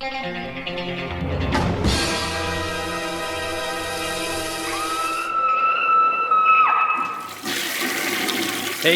Hey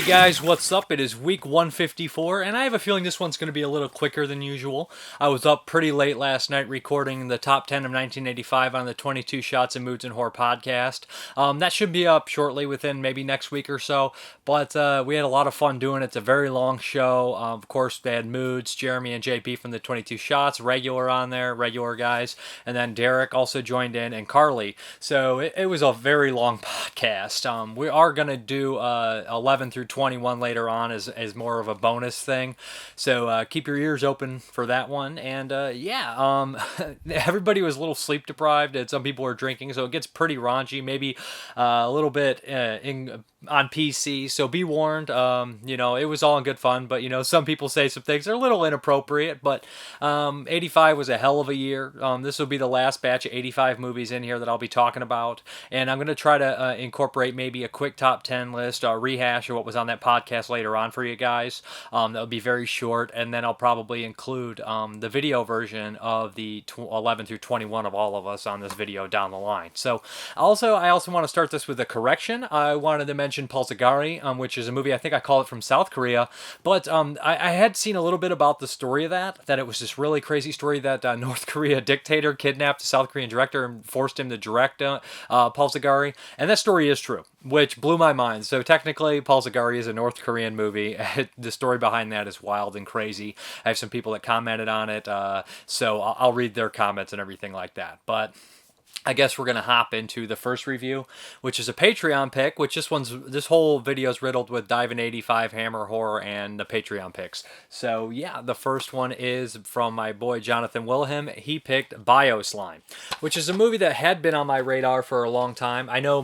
guys, what's up? It is week 154, and I have a feeling this one's going to be a little quicker than usual. I was up pretty late last night recording the top 10 of 1985 on the 22 Shots of Moods and Horror podcast. That should be up shortly within maybe next week or so, but we had a lot of fun doing it. It's a very long show. Of course, they had Moodz, Jeremy, and JP from the 22 Shots, regular on there, regular guys, and then Derek also joined in, and Carly. So it was a very long podcast. We are going to do 11 through 21 later on as more of a bonus thing. So keep your ears open for that one. And everybody was a little sleep deprived, and some people were drinking, so it gets pretty raunchy, maybe a little bit on PC. So be warned. It was all in good fun, but some people say some things are a little inappropriate. But 85 was a hell of a year. This will be the last batch of 85 movies in here that I'll be talking about, and I'm going to try to incorporate maybe a quick top 10 list, a rehash of what was on that podcast later on for you guys. That'll be very short, and then I'll probably include the video version of the 11 through 21 of all of us on this video down the line. So I also want to start this with a correction. I wanted to mention Pulsagari, which is a movie, I think I call it, from South Korea, but I had seen a little bit about the story of that it was this really crazy story that North Korea dictator kidnapped a South Korean director and forced him to direct Pulsagari, and that story is true, which blew my mind. So technically, Pulsagari is a North Korean movie. The story behind that is wild and crazy. I have some people that commented on it, so I'll read their comments and everything like that. But I guess we're going to hop into the first review, which is a Patreon pick, which this whole video is riddled with Dive in 85, Hammer Horror, and the Patreon picks. So yeah, the first one is from my boy Jonathan Wilhelm. He picked Bioslime, which is a movie that had been on my radar for a long time. I know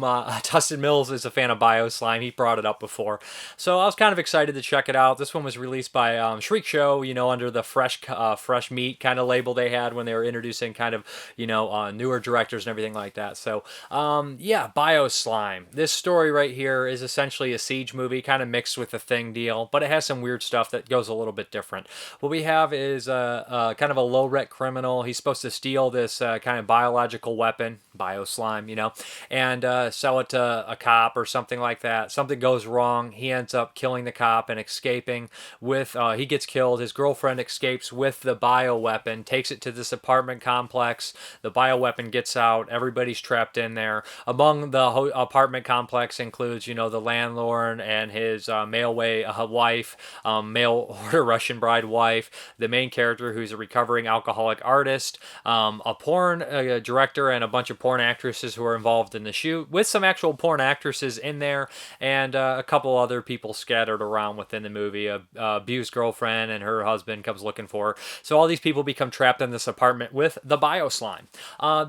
Dustin Mills is a fan of Bioslime. He brought it up before. So I was kind of excited to check it out. This one was released by Shriek Show, under the fresh meat kind of label they had when they were introducing kind of, newer directors and everything like that. So, Bioslime. This story right here is essentially a siege movie, kind of mixed with the Thing deal, but it has some weird stuff that goes a little bit different. What we have is kind of a low-rec criminal. He's supposed to steal this kind of biological weapon, Bioslime, and sell it to a cop or something like that. Something goes wrong. He ends up killing the cop and escaping with, he gets killed. His girlfriend escapes with the bioweapon, takes it to this apartment complex. The bioweapon gets out. Everybody's trapped in there. Among the apartment complex includes, the landlord and his mail-away wife, mail-order Russian bride wife, the main character who's a recovering alcoholic artist, a porn director, and a bunch of porn actresses who are involved in the shoot, with some actual porn actresses in there, and a couple other people scattered around within the movie. A abused girlfriend and her husband comes looking for her. So all these people become trapped in this apartment with the Bioslime.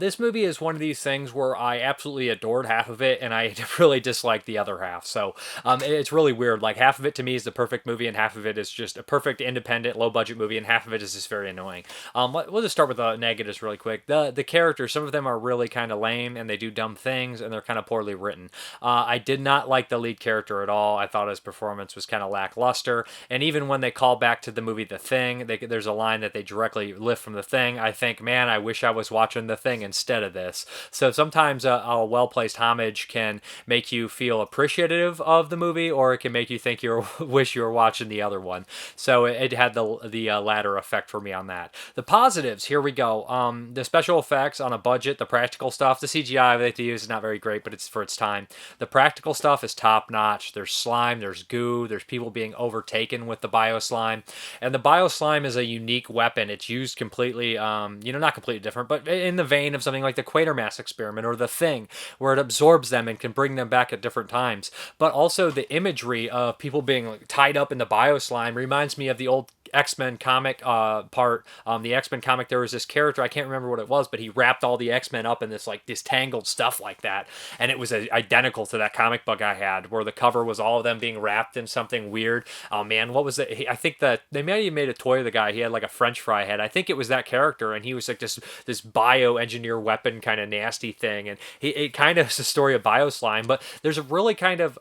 This movie is one of these things where I absolutely adored half of it, and I really disliked the other half. So it's really weird. Like, half of it to me is the perfect movie, and half of it is just a perfect independent, low-budget movie, and half of it is just very annoying. We'll just start with the negatives really quick. The characters, some of them are really kind of lame, and they do dumb things, and they're kind of poorly written. I did not like the lead character at all. I thought his performance was kind of lackluster, and even when they call back to the movie The Thing, there's a line that they directly lift from The Thing. I think, man, I wish I was watching The Thing instead of this. So sometimes a well-placed homage can make you feel appreciative of the movie, or it can make you think wish you were watching the other one. So it had the latter effect for me on that. The positives, here we go. The special effects on a budget, the practical stuff, the CGI they have to use is not very great, but it's for its time. The practical stuff is top-notch. There's slime, there's goo, there's people being overtaken with the Bioslime, and the Bioslime is a unique weapon. It's used completely, not completely different, but in the vein of something like the Quatermass experiment or The Thing, where it absorbs them and can bring them back at different times. But also the imagery of people being tied up in the Bioslime reminds me of the old X-Men comic part. The X-Men comic, there was this character, I can't remember what it was, but he wrapped all the X-Men up in this tangled stuff like that, and it was identical to that comic book I had, where the cover was all of them being wrapped in something weird. Oh man, what was it? I think that they may have made a toy of the guy. He had like a French fry head. I think it was that character, and he was like this bioengineer weapon kind of nasty thing, and it kind of is a story of Bioslime, but there's a really kind of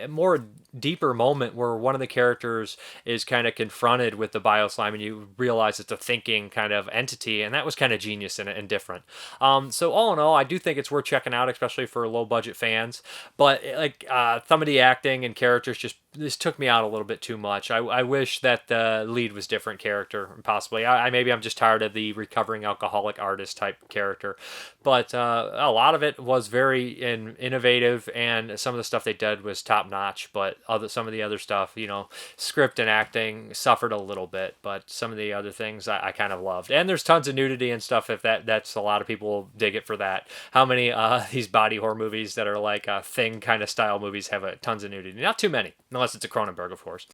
more deeper moment where one of the characters is kind of confronted with the bio slime, and you realize it's a thinking kind of entity, and that was kind of genius and different. So all in all, I do think it's worth checking out, especially for low budget fans. But like some of the acting and characters just this took me out a little bit too much. I wish that the lead was different character, possibly. Maybe I'm just tired of the recovering alcoholic artist type character, but a lot of it was very innovative, and some of the stuff they did was top notch. But some of the other stuff, script and acting suffered a little bit. But some of the other things I kind of loved, and there's tons of nudity and stuff. If that's a lot of people dig it for that. How many these body horror movies that are like Thing kind of style movies have tons of nudity? Not too many, unless it's a Cronenberg, of course.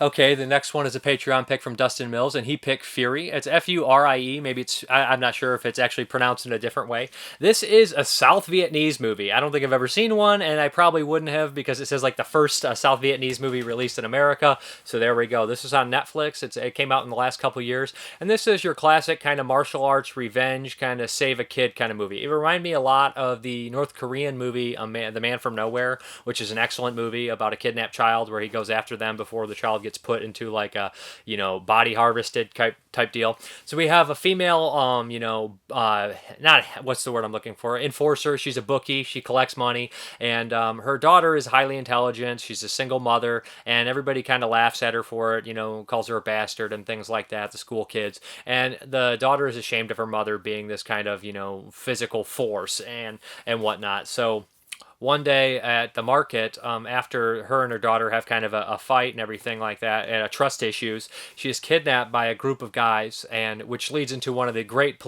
Okay, the next one is a Patreon pick from Dustin Mills, and he picked Furie. It's Furie. Maybe I'm not sure if it's actually pronounced in a different way. This is a South Vietnamese movie. I don't think I've ever seen one, and I probably wouldn't have because it says like the first South Vietnamese movie released in America. So there we go. This is on Netflix. It came out in the last couple years, and this is your classic kind of martial arts revenge, kind of save a kid kind of movie. It reminded me a lot of the North Korean movie, The Man from Nowhere, which is an excellent movie about a kidnapped child where he goes after them before the child gets put into like a body harvested type deal. So we have a female not what's the word I'm looking for, enforcer. She's a bookie. She collects money, and her daughter is highly intelligent. She's a single mother, and everybody kind of laughs at her for it, calls her a bastard and things like that, the school kids. And the daughter is ashamed of her mother being this kind of physical force and whatnot. So one day at the market, after her and her daughter have kind of a fight and everything like that, and trust issues, she is kidnapped by a group of guys, and which leads into one of the great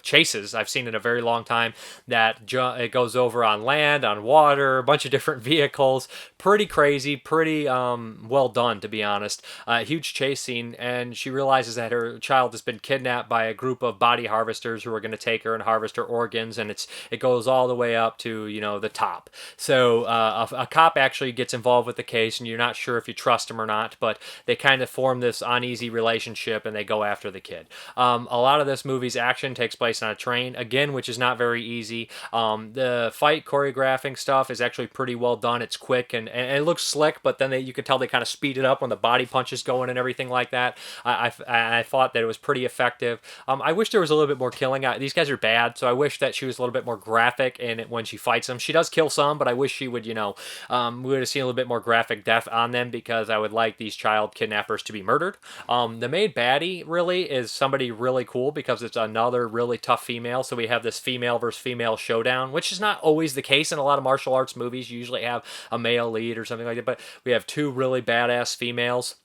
chases I've seen in a very long time. It goes over on land, on water, a bunch of different vehicles, pretty crazy, pretty well done, to be honest. Huge chase scene, and she realizes that her child has been kidnapped by a group of body harvesters who are going to take her and harvest her organs, and it goes all the way up to the top. So a cop actually gets involved with the case, and you're not sure if you trust him or not, but they kind of form this uneasy relationship, and they go after the kid. A lot of this movie's action takes place on a train, again, which is not very easy. The fight choreographing stuff is actually pretty well done. It's quick and it looks slick, but then you could tell they kind of speed it up when the body punches going and everything like that. I thought that it was pretty effective. I wish there was a little bit more killing. These guys are bad, so I wish that she was a little bit more graphic in it when she fights them. She does kill some, but I wish she would, we would have seen a little bit more graphic death on them, because I would like these child kidnappers to be murdered. The main baddie really is somebody really cool, because it's another really tough female. So we have this female versus female showdown, which is not always the case in a lot of martial arts movies. You usually have a male lead or something like that, but we have two really badass females.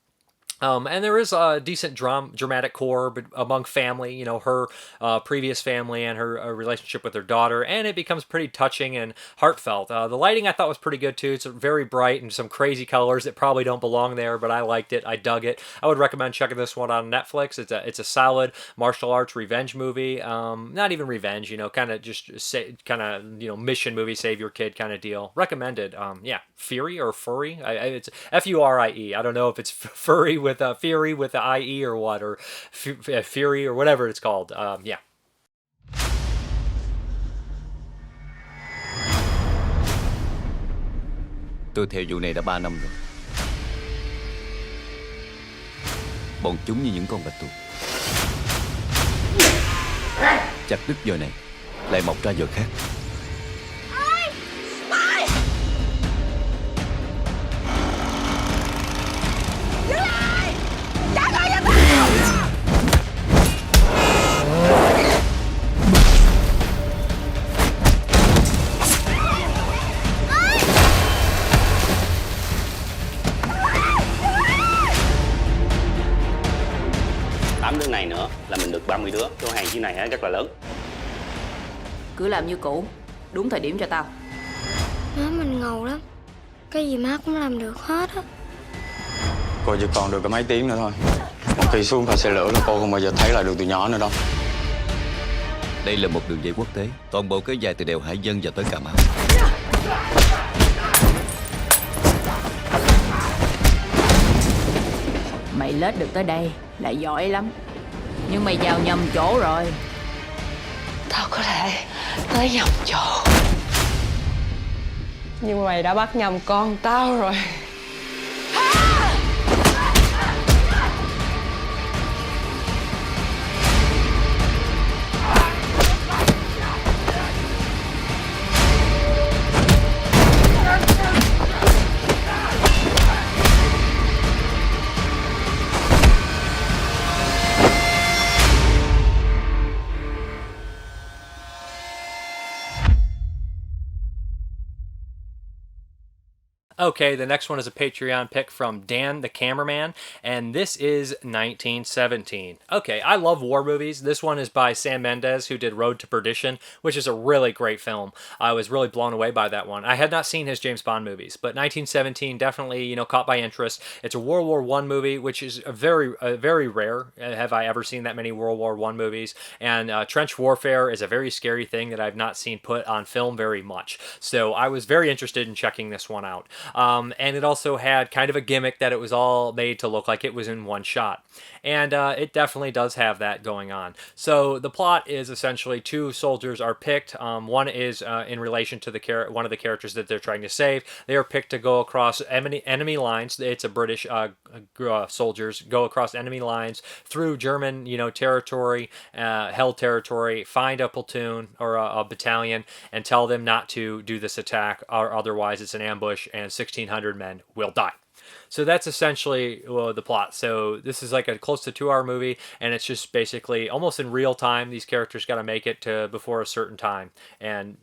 And there is a decent dramatic core among family, her previous family and her relationship with her daughter, and it becomes pretty touching and heartfelt. The lighting I thought was pretty good too. It's very bright and some crazy colors that probably don't belong there, but I liked it. I dug it. I would recommend checking this one on Netflix. It's a solid martial arts revenge movie. Not even revenge, kind of just mission movie, save your kid kind of deal. Recommended. Yeah, Fury or Fury. It's Furie. I don't know if it's furry with Fury with the IE or what, or Fury or whatever it's called. Yeah. Tôi theo vụ này đã 3 năm rồi. Bọn chúng như những con bạch tuộc, chặt đứt giờ này lại mọc ra giờ khác. Đứa này nữa là mình được 30 đứa. Số hàng chiếc này rất là lớn. Cứ làm như cũ, đúng thời điểm cho tao. Má mình ngầu lắm, cái gì má cũng làm được hết á. Cô chỉ còn được có mấy tiếng nữa thôi. Một khi xuống khỏi xe lửa là cô không bao giờ thấy lại được tụi nhỏ nữa đâu. Đây là một đường dây quốc tế, toàn bộ kéo dài từ đèo Hải Vân và tới Cà Mau. Mày lết được tới đây là giỏi lắm, nhưng mày vào nhầm chỗ rồi. Tao có thể tới nhầm chỗ, nhưng mà mày đã bắt nhầm con tao rồi. Okay, the next one is a Patreon pick from Dan the Cameraman, and this is 1917. Okay, I love war movies. This one is by Sam Mendes, who did Road to Perdition, which is a really great film. I was really blown away by that one. I had not seen his James Bond movies, but 1917 definitely, caught my interest. It's a World War I movie, which is very rare. Have I ever seen that many World War I movies? And trench warfare is a very scary thing that I've not seen put on film very much. So I was very interested in checking this one out. And it also had kind of a gimmick that it was all made to look like it was in one shot. And it definitely does have that going on. So the plot is essentially two soldiers are picked. One is in relation to one of the characters that they're trying to save. They are picked to go across enemy lines. It's a British soldiers go across enemy lines through German, territory, held territory, find a platoon or a battalion and tell them not to do this attack, or otherwise it's an ambush and 1,600 men will die. So that's essentially the plot. So this is like a close to 2-hour movie, and it's just basically almost in real time. These characters got to make it to before a certain time and,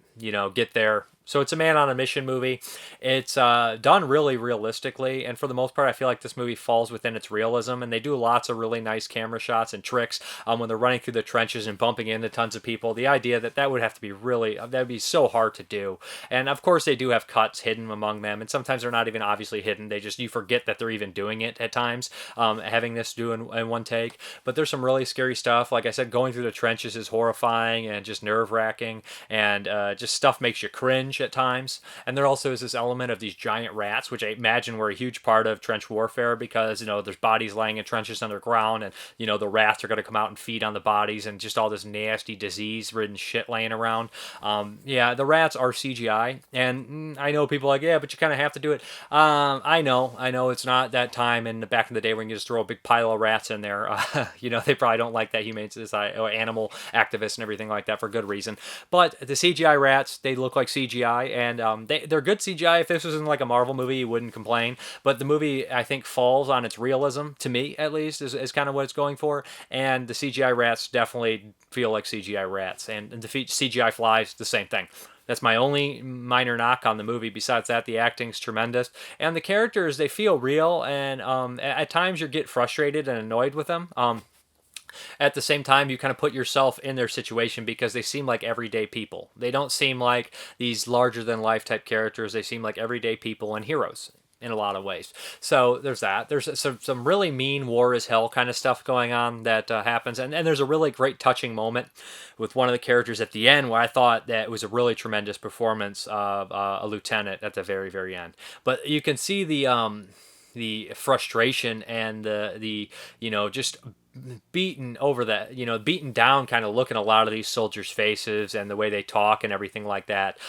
get there. So it's a man on a mission movie. It's done really realistically, and for the most part, I feel like this movie falls within its realism, and they do lots of really nice camera shots and tricks when they're running through the trenches and bumping into tons of people. The idea that would have to be that would be so hard to do. And of course, they do have cuts hidden among them, and sometimes they're not even obviously hidden. You forget that they're even doing it at times, having this do in one take. But there's some really scary stuff. Like I said, going through the trenches is horrifying and just nerve-wracking, and just stuff makes you cringe at times. And there also is this element of these giant rats, which I imagine were a huge part of trench warfare, because there's bodies laying in trenches underground, and the rats are going to come out and feed on the bodies, and just all this nasty disease-ridden shit laying around. Yeah, the rats are CGI, and I know people are like, yeah, but you kind of have to do it. I know it's not that time in back in the day when you just throw a big pile of rats in there. They probably don't like that, humane society or animal activists and everything like that, for good reason. But the CGI rats, they look like CGI CGI, and they're good CGI. If this was in like a Marvel movie, you wouldn't complain. But the movie, I think, falls on its realism, to me at least, is kind of what it's going for. And the CGI rats definitely feel like CGI rats, and the CGI flies, the same thing. That's my only minor knock on the movie. Besides that, the acting's tremendous, and the characters, they feel real, and at times you get frustrated and annoyed with them. At the same time, you kind of put yourself in their situation because they seem like everyday people. They don't seem like these larger than life type characters. They seem like everyday people and heroes in a lot of ways. So there's that. There's some really mean war is hell kind of stuff going on that happens. And there's a really great touching moment with one of the characters at the end where I thought that it was a really tremendous performance of a lieutenant at the very, very end. But you can see the frustration and the just beaten over that, beaten down kind of look in a lot of these soldiers' faces and the way they talk and everything like that.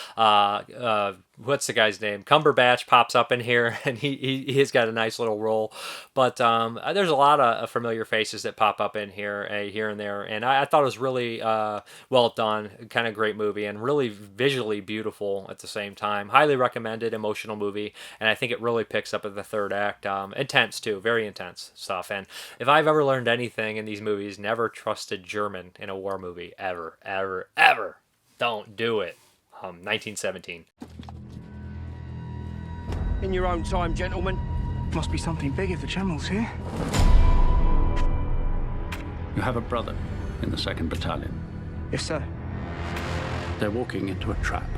What's the guy's name? Cumberbatch pops up in here, and he's got a nice little role. But there's a lot of familiar faces that pop up in here and there, and I thought it was really well done, kind of great movie, and really visually beautiful at the same time. Highly recommended, emotional movie, and I think it really picks up at the third act. Intense too, very intense stuff. And if I've ever learned anything in these movies, never trusted German in a war movie, ever, ever, ever. Don't do it. 1917. In your own time, gentlemen. Must be something big if the General's here. You have a brother in the 2nd Battalion. Yes, sir. They're walking into a trap.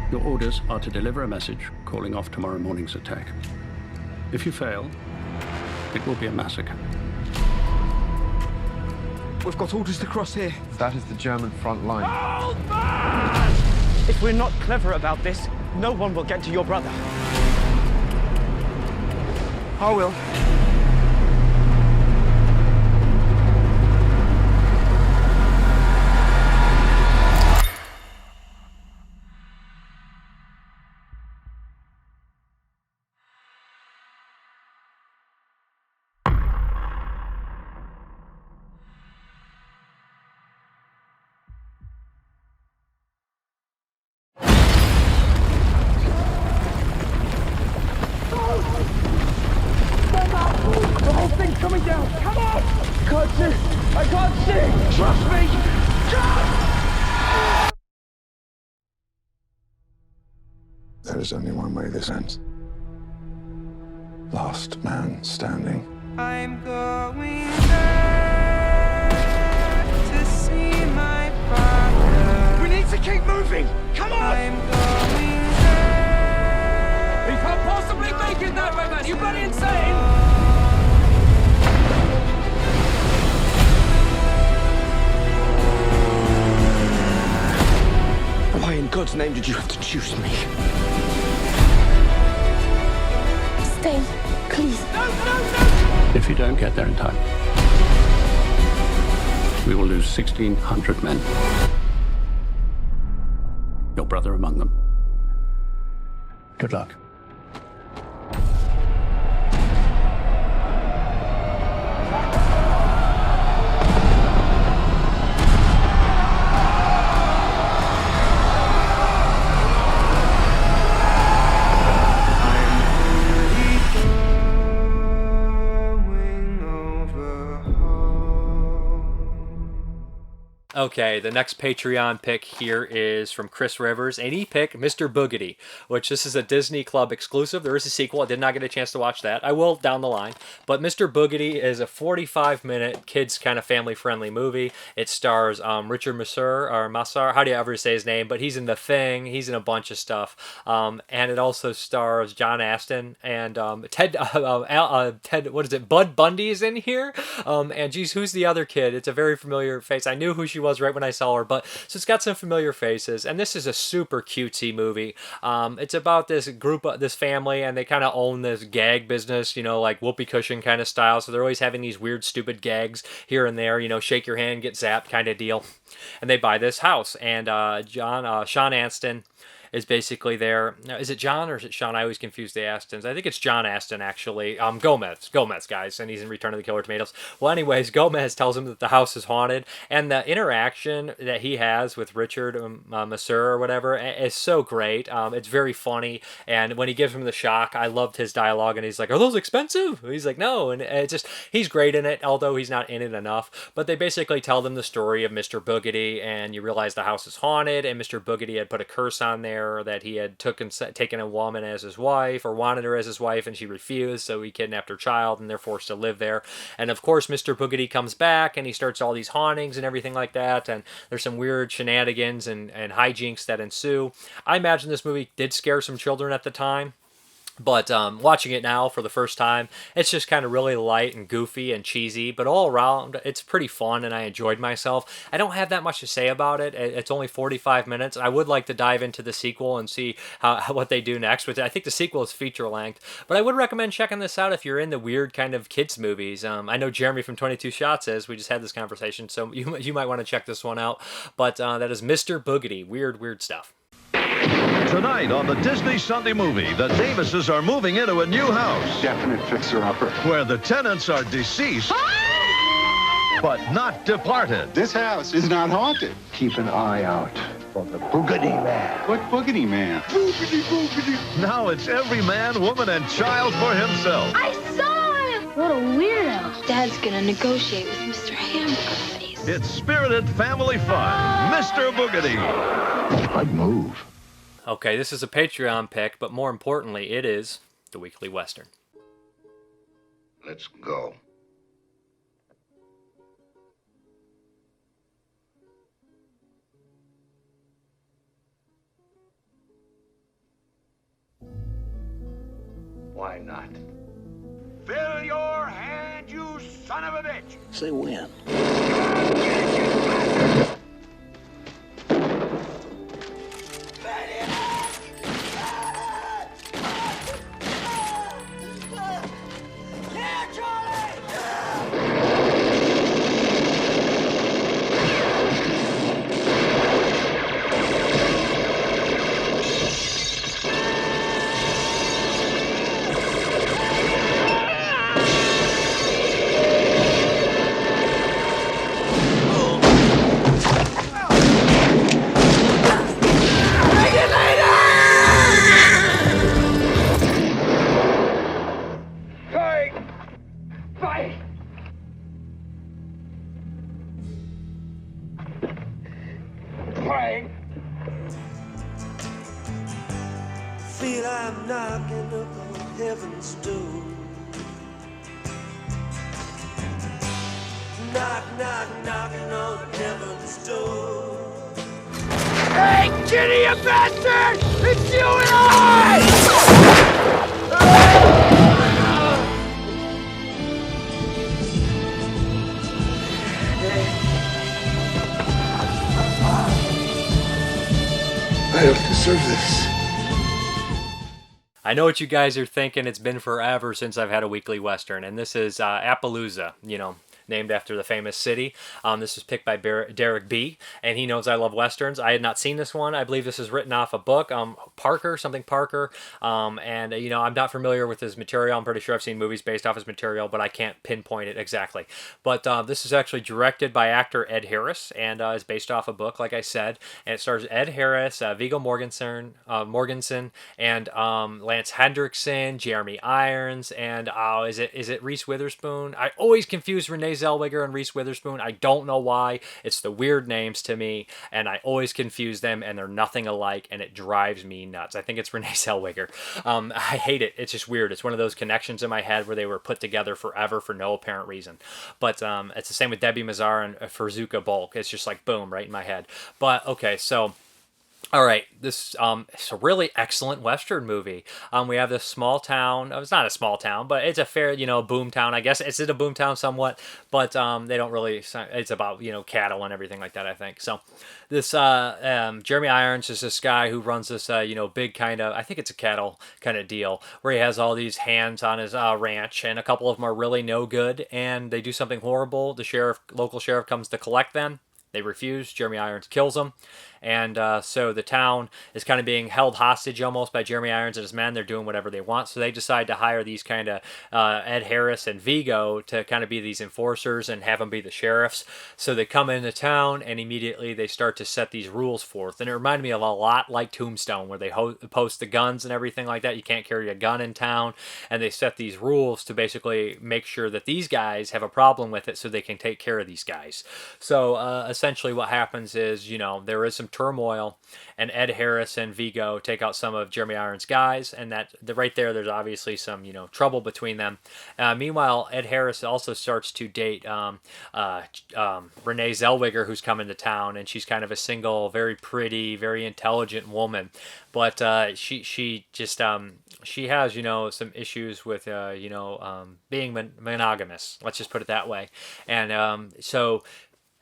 Your orders are to deliver a message calling off tomorrow morning's attack. If you fail, it will be a massacre. We've got orders to cross here. That is the German front line. Hold fast! If we're not clever about this, no one will get to your brother. I will. Coming down! Come on! Can't see! I can't see! Trust me! Jump! There is only one way this ends. Last man standing. I'm going back to see my father. We need to keep moving! Come on! I'm going back. We can't possibly make it that way, man! You bloody insane! Why in God's name did you have to choose me? Stay, please. No, no, no! If you don't get there in time, we will lose 1,600 men. Your brother among them. Good luck. Okay, the next Patreon pick here is from Chris Rivers, and he picked Mr. Boogedy, which this is a Disney Club exclusive. There is a sequel. I did not get a chance to watch that. I will down the line. But Mr. Boogedy is a 45-minute kids kind of family-friendly movie. It stars Richard Massar, how do you ever say his name? But he's in The Thing. He's in a bunch of stuff. And it also stars John Astin and Ted, what is it? Bud Bundy is in here. And geez, who's the other kid? It's a very familiar face. I knew who she was right when I saw her, but so it's got some familiar faces, and this is a super cutesy movie. It's about this group, this family, and they kind of own this gag business, like whoopee cushion kind of style, so they're always having these weird stupid gags here and there, shake your hand, get zapped kind of deal. And they buy this house, and Sean Astin is basically there. Now, is it John or is it Sean? I always confuse the Astons. I think it's John Aston, actually. Gomez, guys, and he's in Return of the Killer Tomatoes. Well, anyways, Gomez tells him that the house is haunted, and the interaction that he has with Richard Masur or whatever is so great. It's very funny, and when he gives him the shock, I loved his dialogue, and he's like, "Are those expensive?" He's like, "No," and it's just, he's great in it, although he's not in it enough. But they basically tell them the story of Mr. Boogedy, and you realize the house is haunted, and Mr. Boogedy had put a curse on there that he had taken a woman as his wife, or wanted her as his wife, and she refused, so he kidnapped her child, and they're forced to live there. And of course, Mr. Boogedy comes back, and he starts all these hauntings and everything like that, and there's some weird shenanigans and hijinks that ensue. I imagine this movie did scare some children at the time. But watching it now for the first time, it's just kind of really light and goofy and cheesy. But all around, it's pretty fun, and I enjoyed myself. I don't have that much to say about it. It's only 45 minutes. I would like to dive into the sequel and see what they do next. Which I think the sequel is feature length. But I would recommend checking this out if you're in the weird kind of kids movies. I know Jeremy from 22 Shots is. We just had this conversation, so you might want to check this one out. But that is Mr. Boogedy. Weird stuff. Tonight on the Disney Sunday Movie, the Davises are moving into a new house. Definite fixer-upper. Where the tenants are deceased, but not departed. This house is not haunted. Keep an eye out for the Boogedy Man. What Boogedy Man? Boogedy. Now it's every man, woman, and child for himself. I saw him! What a weirdo. Dad's gonna negotiate with Mr. Hamburger Face. It's spirited family fun. Mr. Boogedy. I'd move. Okay, this is a Patreon pick, but more importantly, it is the Weekly Western. Let's go. Why not? Fill your hand, you son of a bitch! Say when. Feel I'm knocking up on heaven's door. Knocking on heaven's door. Hey, Kitty, you bastard! It's you and I! I don't deserve this. I know what you guys are thinking. It's been forever since I've had a weekly Western, and this is Appaloosa, named after the famous city. This was picked by Derek B., and he knows I love Westerns. I had not seen this one. I believe this is written off a book, Parker, and, I'm not familiar with his material. I'm pretty sure I've seen movies based off his material, but I can't pinpoint it exactly. But this is actually directed by actor Ed Harris, and is based off a book, like I said, and it stars Ed Harris, Viggo Mortensen, and Lance Hendrickson, Jeremy Irons, and is it Reese Witherspoon? I always confuse Renee Zellweger and Reese Witherspoon. I don't know why. It's the weird names to me, and I always confuse them, and they're nothing alike, and it drives me nuts. I think it's Renee Zellweger. I hate it. It's just weird. It's one of those connections in my head where they were put together forever for no apparent reason. But it's the same with Debbie Mazar and Furzuka Bulk. It's just like, boom, right in my head. But, okay, so... All right, this it's a really excellent Western movie. We have this small town. It's not a small town, but it's a fair, boom town. I guess it's a boom town somewhat, but they don't really. It's about cattle and everything like that, I think. So this Jeremy Irons is this guy who runs this big kind of, I think it's a cattle kind of deal, where he has all these hands on his ranch, and a couple of them are really no good, and they do something horrible. The local sheriff comes to collect them. They refuse. Jeremy Irons kills them. And so the town is kind of being held hostage almost by Jeremy Irons and his men. They're doing whatever they want. So they decide to hire these kind of Ed Harris and Vigo to kind of be these enforcers and have them be the sheriffs. So they come into town and immediately they start to set these rules forth. And it reminded me of a lot like Tombstone, where they post the guns and everything like that. You can't carry a gun in town. And they set these rules to basically make sure that these guys have a problem with it so they can take care of these guys. So essentially what happens is, there is some turmoil, and Ed Harris and Vigo take out some of Jeremy Irons' guys, and right there's obviously some trouble between them. Meanwhile, Ed Harris also starts to date Renee Zellweger, who's coming to town, and she's kind of a single, very pretty, very intelligent woman, but she has some issues with being monogamous. Let's just put it that way, and so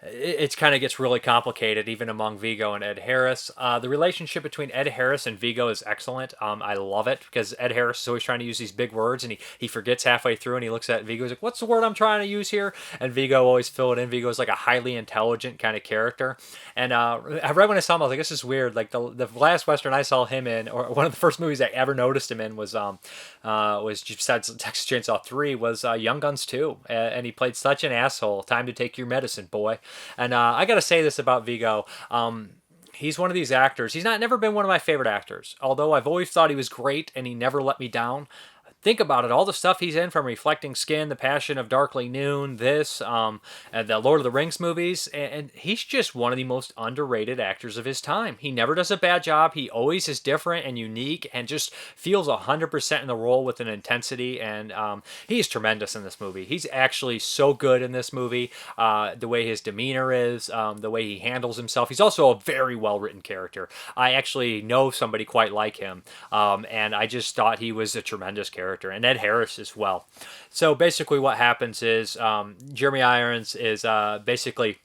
it kind of gets really complicated even among Vigo and Ed Harris. The relationship between Ed Harris and Vigo is excellent. I love it because Ed Harris is always trying to use these big words, and he forgets halfway through, and he looks at Vigo, he's like, what's the word I'm trying to use here? And Vigo always fill it in. Vigo is like a highly intelligent kind of character. And right when I saw him, I was like, this is weird. Like the last Western I saw him in, or one of the first movies I ever noticed him in was besides Texas Chainsaw 3, was Young Guns 2. And he played such an asshole. Time to take your medicine, boy. And I got to say this about Vigo. He's one of these actors. He's never been one of my favorite actors, although I've always thought he was great and he never let me down. Think about it, all the stuff he's in, from Reflecting Skin, The Passion of Darkly Noon, this, and the Lord of the Rings movies, and he's just one of the most underrated actors of his time. He never does a bad job. He always is different and unique and just feels 100% in the role with an intensity, and he's tremendous in this movie. He's actually so good in this movie, the way his demeanor is, the way he handles himself. He's also a very well-written character. I actually know somebody quite like him, and I just thought he was a tremendous character. And Ed Harris as well. So basically what happens is Jeremy Irons is basically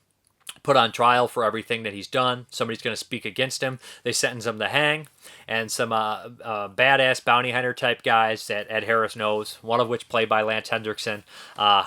put on trial for everything that he's done. Somebody's going to speak against him. They sentence him to hang. And some badass bounty hunter type guys that Ed Harris knows, one of which played by Lance Hendrickson,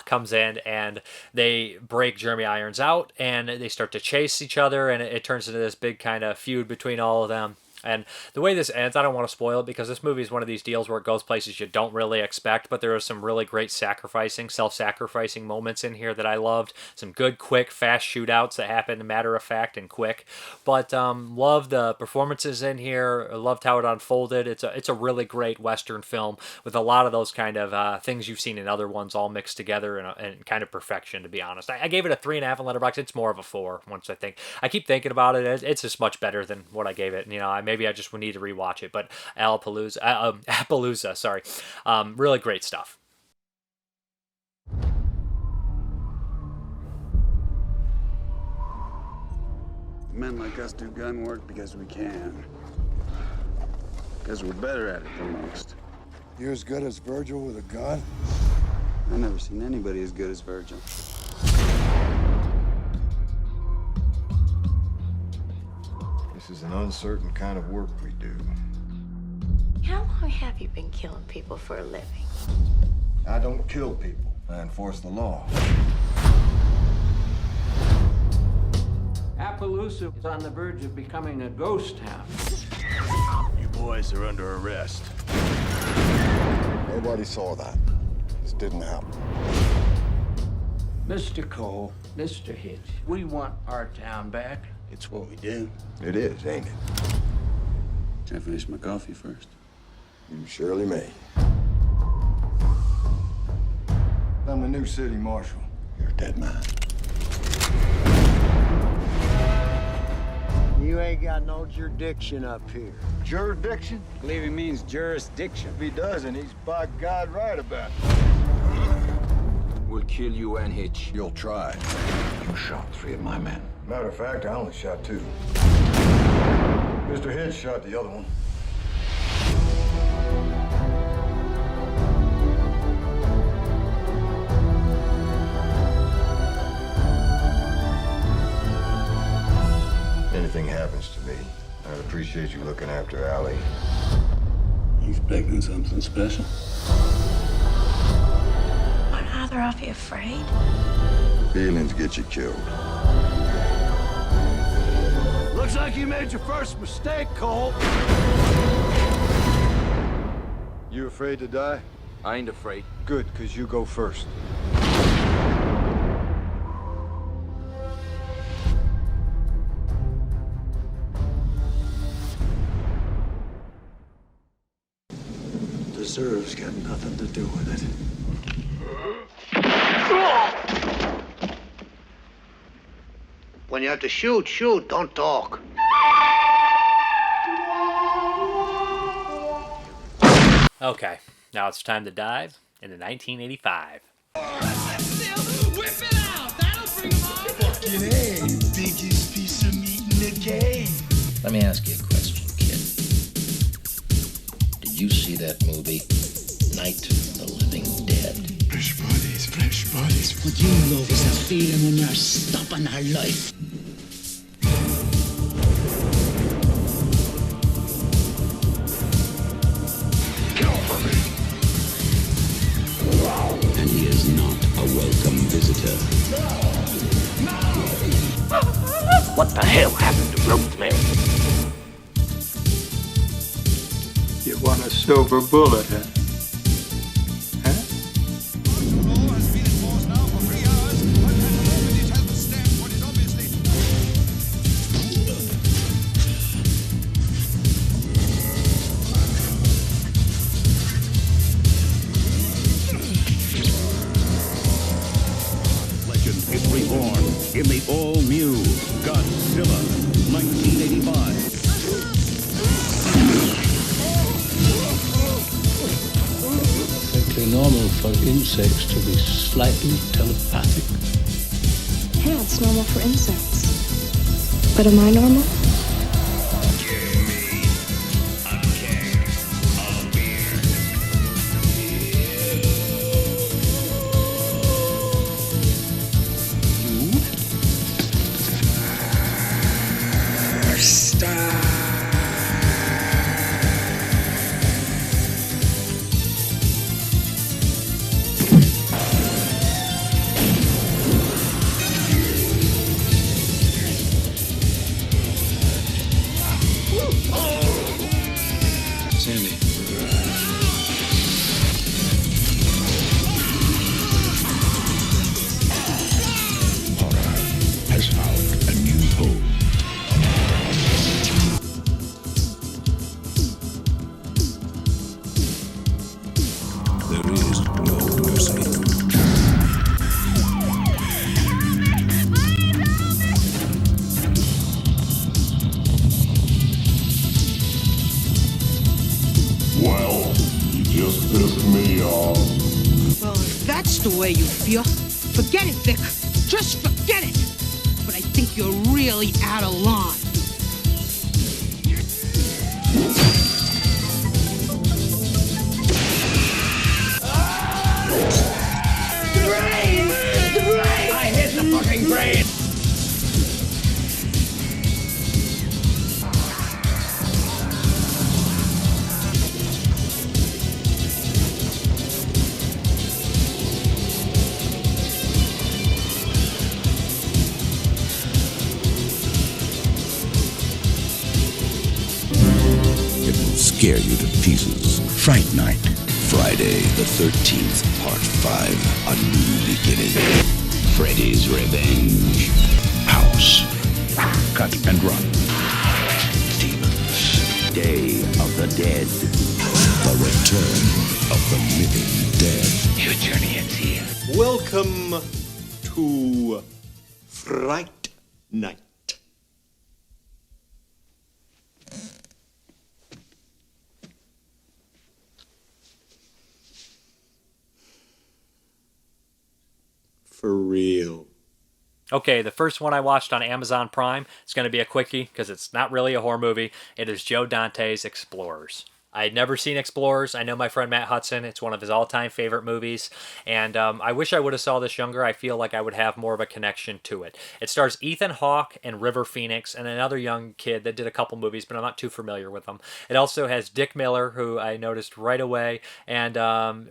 comes in and they break Jeremy Irons out and they start to chase each other, and it turns into this big kind of feud between all of them. And the way this ends, I don't want to spoil it because this movie is one of these deals where it goes places you don't really expect, but there are some really great self-sacrificing moments in here that I loved. Some good, quick, fast shootouts that happen matter of fact and quick. But love the performances in here. Loved how it unfolded. It's a really great Western film with a lot of those kind of things you've seen in other ones all mixed together in kind of perfection, to be honest. I gave it a 3.5 on Letterboxd. It's more of a 4 once I think. I keep thinking about it. It's just much better than what I gave it. Maybe I just would need to rewatch it, but Appaloosa, sorry. Really great stuff. Men like us do gun work because we can. Because we're better at it than most. You're as good as Virgil with a gun? I've never seen anybody as good as Virgil. This is an uncertain kind of work we do. How long have you been killing people for a living? I don't kill people. I enforce the law. Appaloosa is on the verge of becoming a ghost town. You boys are under arrest. Nobody saw that. This didn't happen. Mr. Cole, Mr. Hitch, we want our town back. It's what we do. It is, ain't it? Can I finish my coffee first? You surely may. I'm the new city marshal. You're a dead man. You ain't got no jurisdiction up here. Jurisdiction? I believe he means jurisdiction. If he doesn't, he's by God right about it. We'll kill you and Hitch. You'll try. You shot 3 of my men. Matter of fact, I only shot 2. Mr. Hitch shot the other one. Anything happens to me, I'd appreciate you looking after Allie. You expecting something special? Aren't either of you afraid? Feelings get you killed. Looks like you made your first mistake, Cole. You afraid to die? I ain't afraid. Good, because you go first. Deserve's got nothing to do with it. When you have to shoot, shoot, don't talk. Okay, now it's time to dive into 1985. Biggest piece of meat in the game. Let me ask you a question, kid. Did you see that movie, Night of the Living Dead? Fresh bodies, fresh bodies. What you love is a feeling when you're stopping our life. Kill for me. And he is not a welcome visitor. What the hell happened to Rosemary? You want a silver bullet, huh? Legend is reborn in the all-new Godzilla 1985. Perfectly normal for insects to be slightly telepathic. Yeah, it's normal for insects. But am I normal? Sandy. Horror has found a new home. There is no mercy. Well, you just pissed me off. Well, if that's the way you feel, forget it, Vic. Just forget it. But I think you're really out of line. I hit the fucking brain! It will scare you to pieces. Fright Night. Friday the 13th, Part 5. A new beginning. Freddy's Revenge. House. Cut and run. Demons. Day of the Dead. The Return of the Living Dead. Your journey ends here. Welcome to Fright Night. For real. Okay, the first one I watched on Amazon Prime, it's going to be a quickie because it's not really a horror movie. It is Joe Dante's Explorers. I'd never seen Explorers. I know my friend Matt Hudson. It's one of his all-time favorite movies. And I wish I would have saw this younger. I feel like I would have more of a connection to it. It stars Ethan Hawke and River Phoenix and another young kid that did a couple movies, but I'm not too familiar with them. It also has Dick Miller, who I noticed right away. And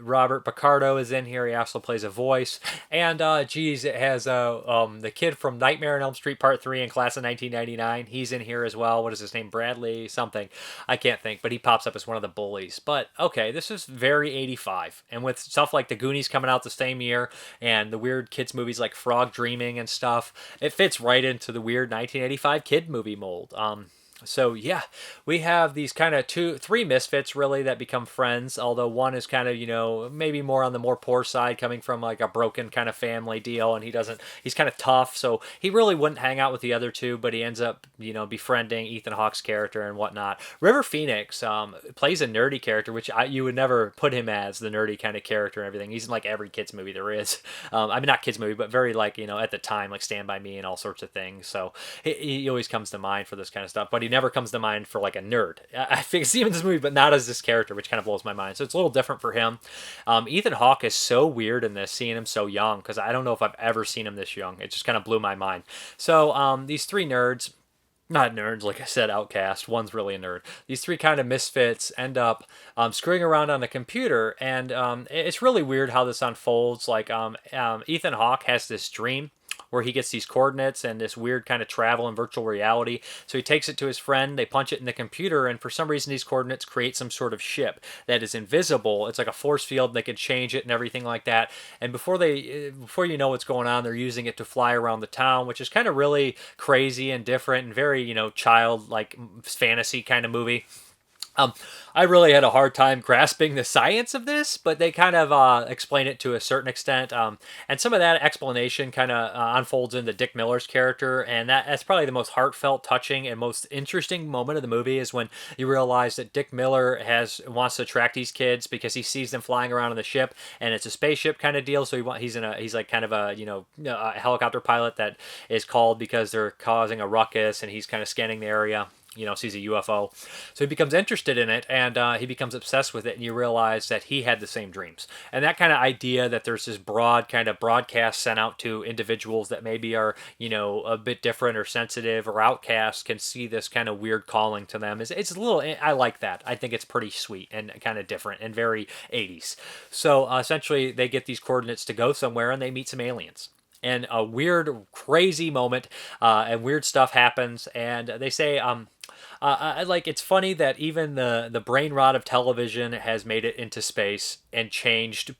Robert Picardo is in here. He also plays a voice. And, geez, it has the kid from Nightmare on Elm Street Part 3 in Class of 1999. He's in here as well. What is his name? Bradley something. I can't think, but he pops up as one of the bullies. But okay, this is very 85, and with stuff like the Goonies coming out the same year and the weird kids movies like Frog Dreaming and stuff, it fits right into the weird 1985 kid movie mold. So yeah, we have these kind of three misfits really that become friends, although one is kind of, you know, maybe more on the more poor side, coming from like a broken kind of family deal, and he's kind of tough, so he really wouldn't hang out with the other two, but he ends up, you know, befriending Ethan Hawke's character and whatnot. River Phoenix plays a nerdy character, which you would never put him as the nerdy kind of character and everything. He's in like every kids movie there is. I mean, not kids movie, but very like, you know, at the time, like Stand By Me and all sorts of things. So he always comes to mind for this kind of stuff, but he never comes to mind for like a nerd. I see him in this movie, but not as this character, which kind of blows my mind. So it's a little different for him. Ethan Hawke is so weird in this, seeing him so young, because I don't know if I've ever seen him this young. It just kind of blew my mind. So these three nerds, not nerds, like I said, outcast. One's really a nerd. These three kind of misfits end up screwing around on a computer, and it's really weird how this unfolds. Like Ethan Hawke has this dream where he gets these coordinates and this weird kind of travel in virtual reality. So he takes it to his friend, they punch it in the computer, and for some reason these coordinates create some sort of ship that is invisible. It's like a force field, they can change it and everything like that. And before you know what's going on, they're using it to fly around the town, which is kind of really crazy and different and very, you know, child-like fantasy kind of movie. I really had a hard time grasping the science of this, but they kind of explain it to a certain extent. And some of that explanation kind of unfolds into Dick Miller's character, and that's probably the most heartfelt, touching, and most interesting moment of the movie is when you realize that Dick Miller wants to attract these kids because he sees them flying around on the ship, and it's a spaceship kind of deal. So he's like kind of a, you know, a helicopter pilot that is called because they're causing a ruckus, and he's kind of scanning the area. You know, sees a UFO. So he becomes interested in it, and he becomes obsessed with it, and you realize that he had the same dreams. And that kind of idea that there's this broad kind of broadcast sent out to individuals that maybe are, you know, a bit different or sensitive or outcast can see this kind of weird calling to them. It's a little, I like that. I think it's pretty sweet and kind of different and very 80s. So essentially they get these coordinates to go somewhere, and they meet some aliens. And a weird, crazy moment, and weird stuff happens, and they say, like, it's funny that even the brain rot of television has made it into space and changed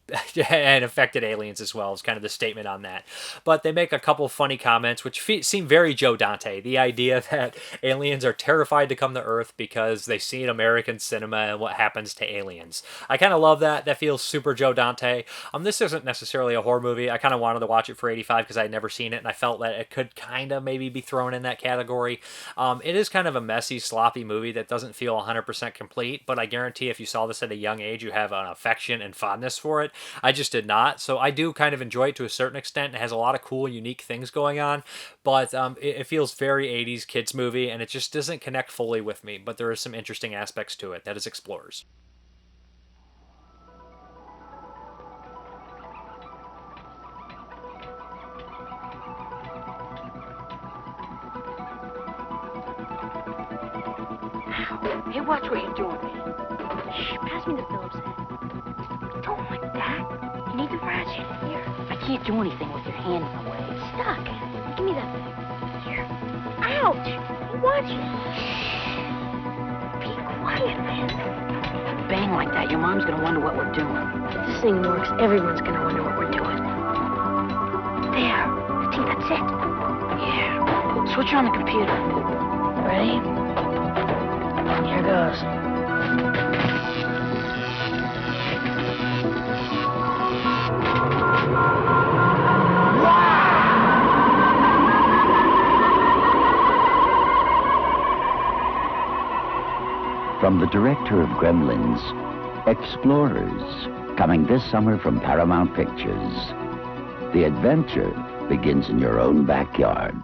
and affected aliens as well, is kind of the statement on that. But they make a couple funny comments, which seem very Joe Dante. The idea that aliens are terrified to come to Earth because they see in American cinema and what happens to aliens. I kind of love that. That feels super Joe Dante. This isn't necessarily a horror movie. I kind of wanted to watch it for 85 because I had never seen it, and I felt that it could kind of maybe be thrown in that category. It is kind of a messy, sloppy movie that doesn't feel 100% complete, but I guarantee if you saw this at a young age, you have an affection and fondness for it. I just did not, so I do kind of enjoy it to a certain extent. It has a lot of cool, unique things going on, but it feels very 80s kids movie, and it just doesn't connect fully with me, but there are some interesting aspects to it. That is Explorers. Hey, watch what you're doing. Shh, pass me the Phillips head. Don't like that. You need the ratchet. Here. I can't do anything with your hand in the way. It's stuck. Give me that thing. Here. Ouch! Hey, watch it. Shh. Be quiet, man. If you bang like that, your mom's gonna wonder what we're doing. If this thing works, everyone's gonna wonder what we're doing. There. I think that's it. Yeah. Switch on the computer. Ready? Here goes. From the director of Gremlins, Explorers, coming this summer from Paramount Pictures. The adventure begins in your own backyard.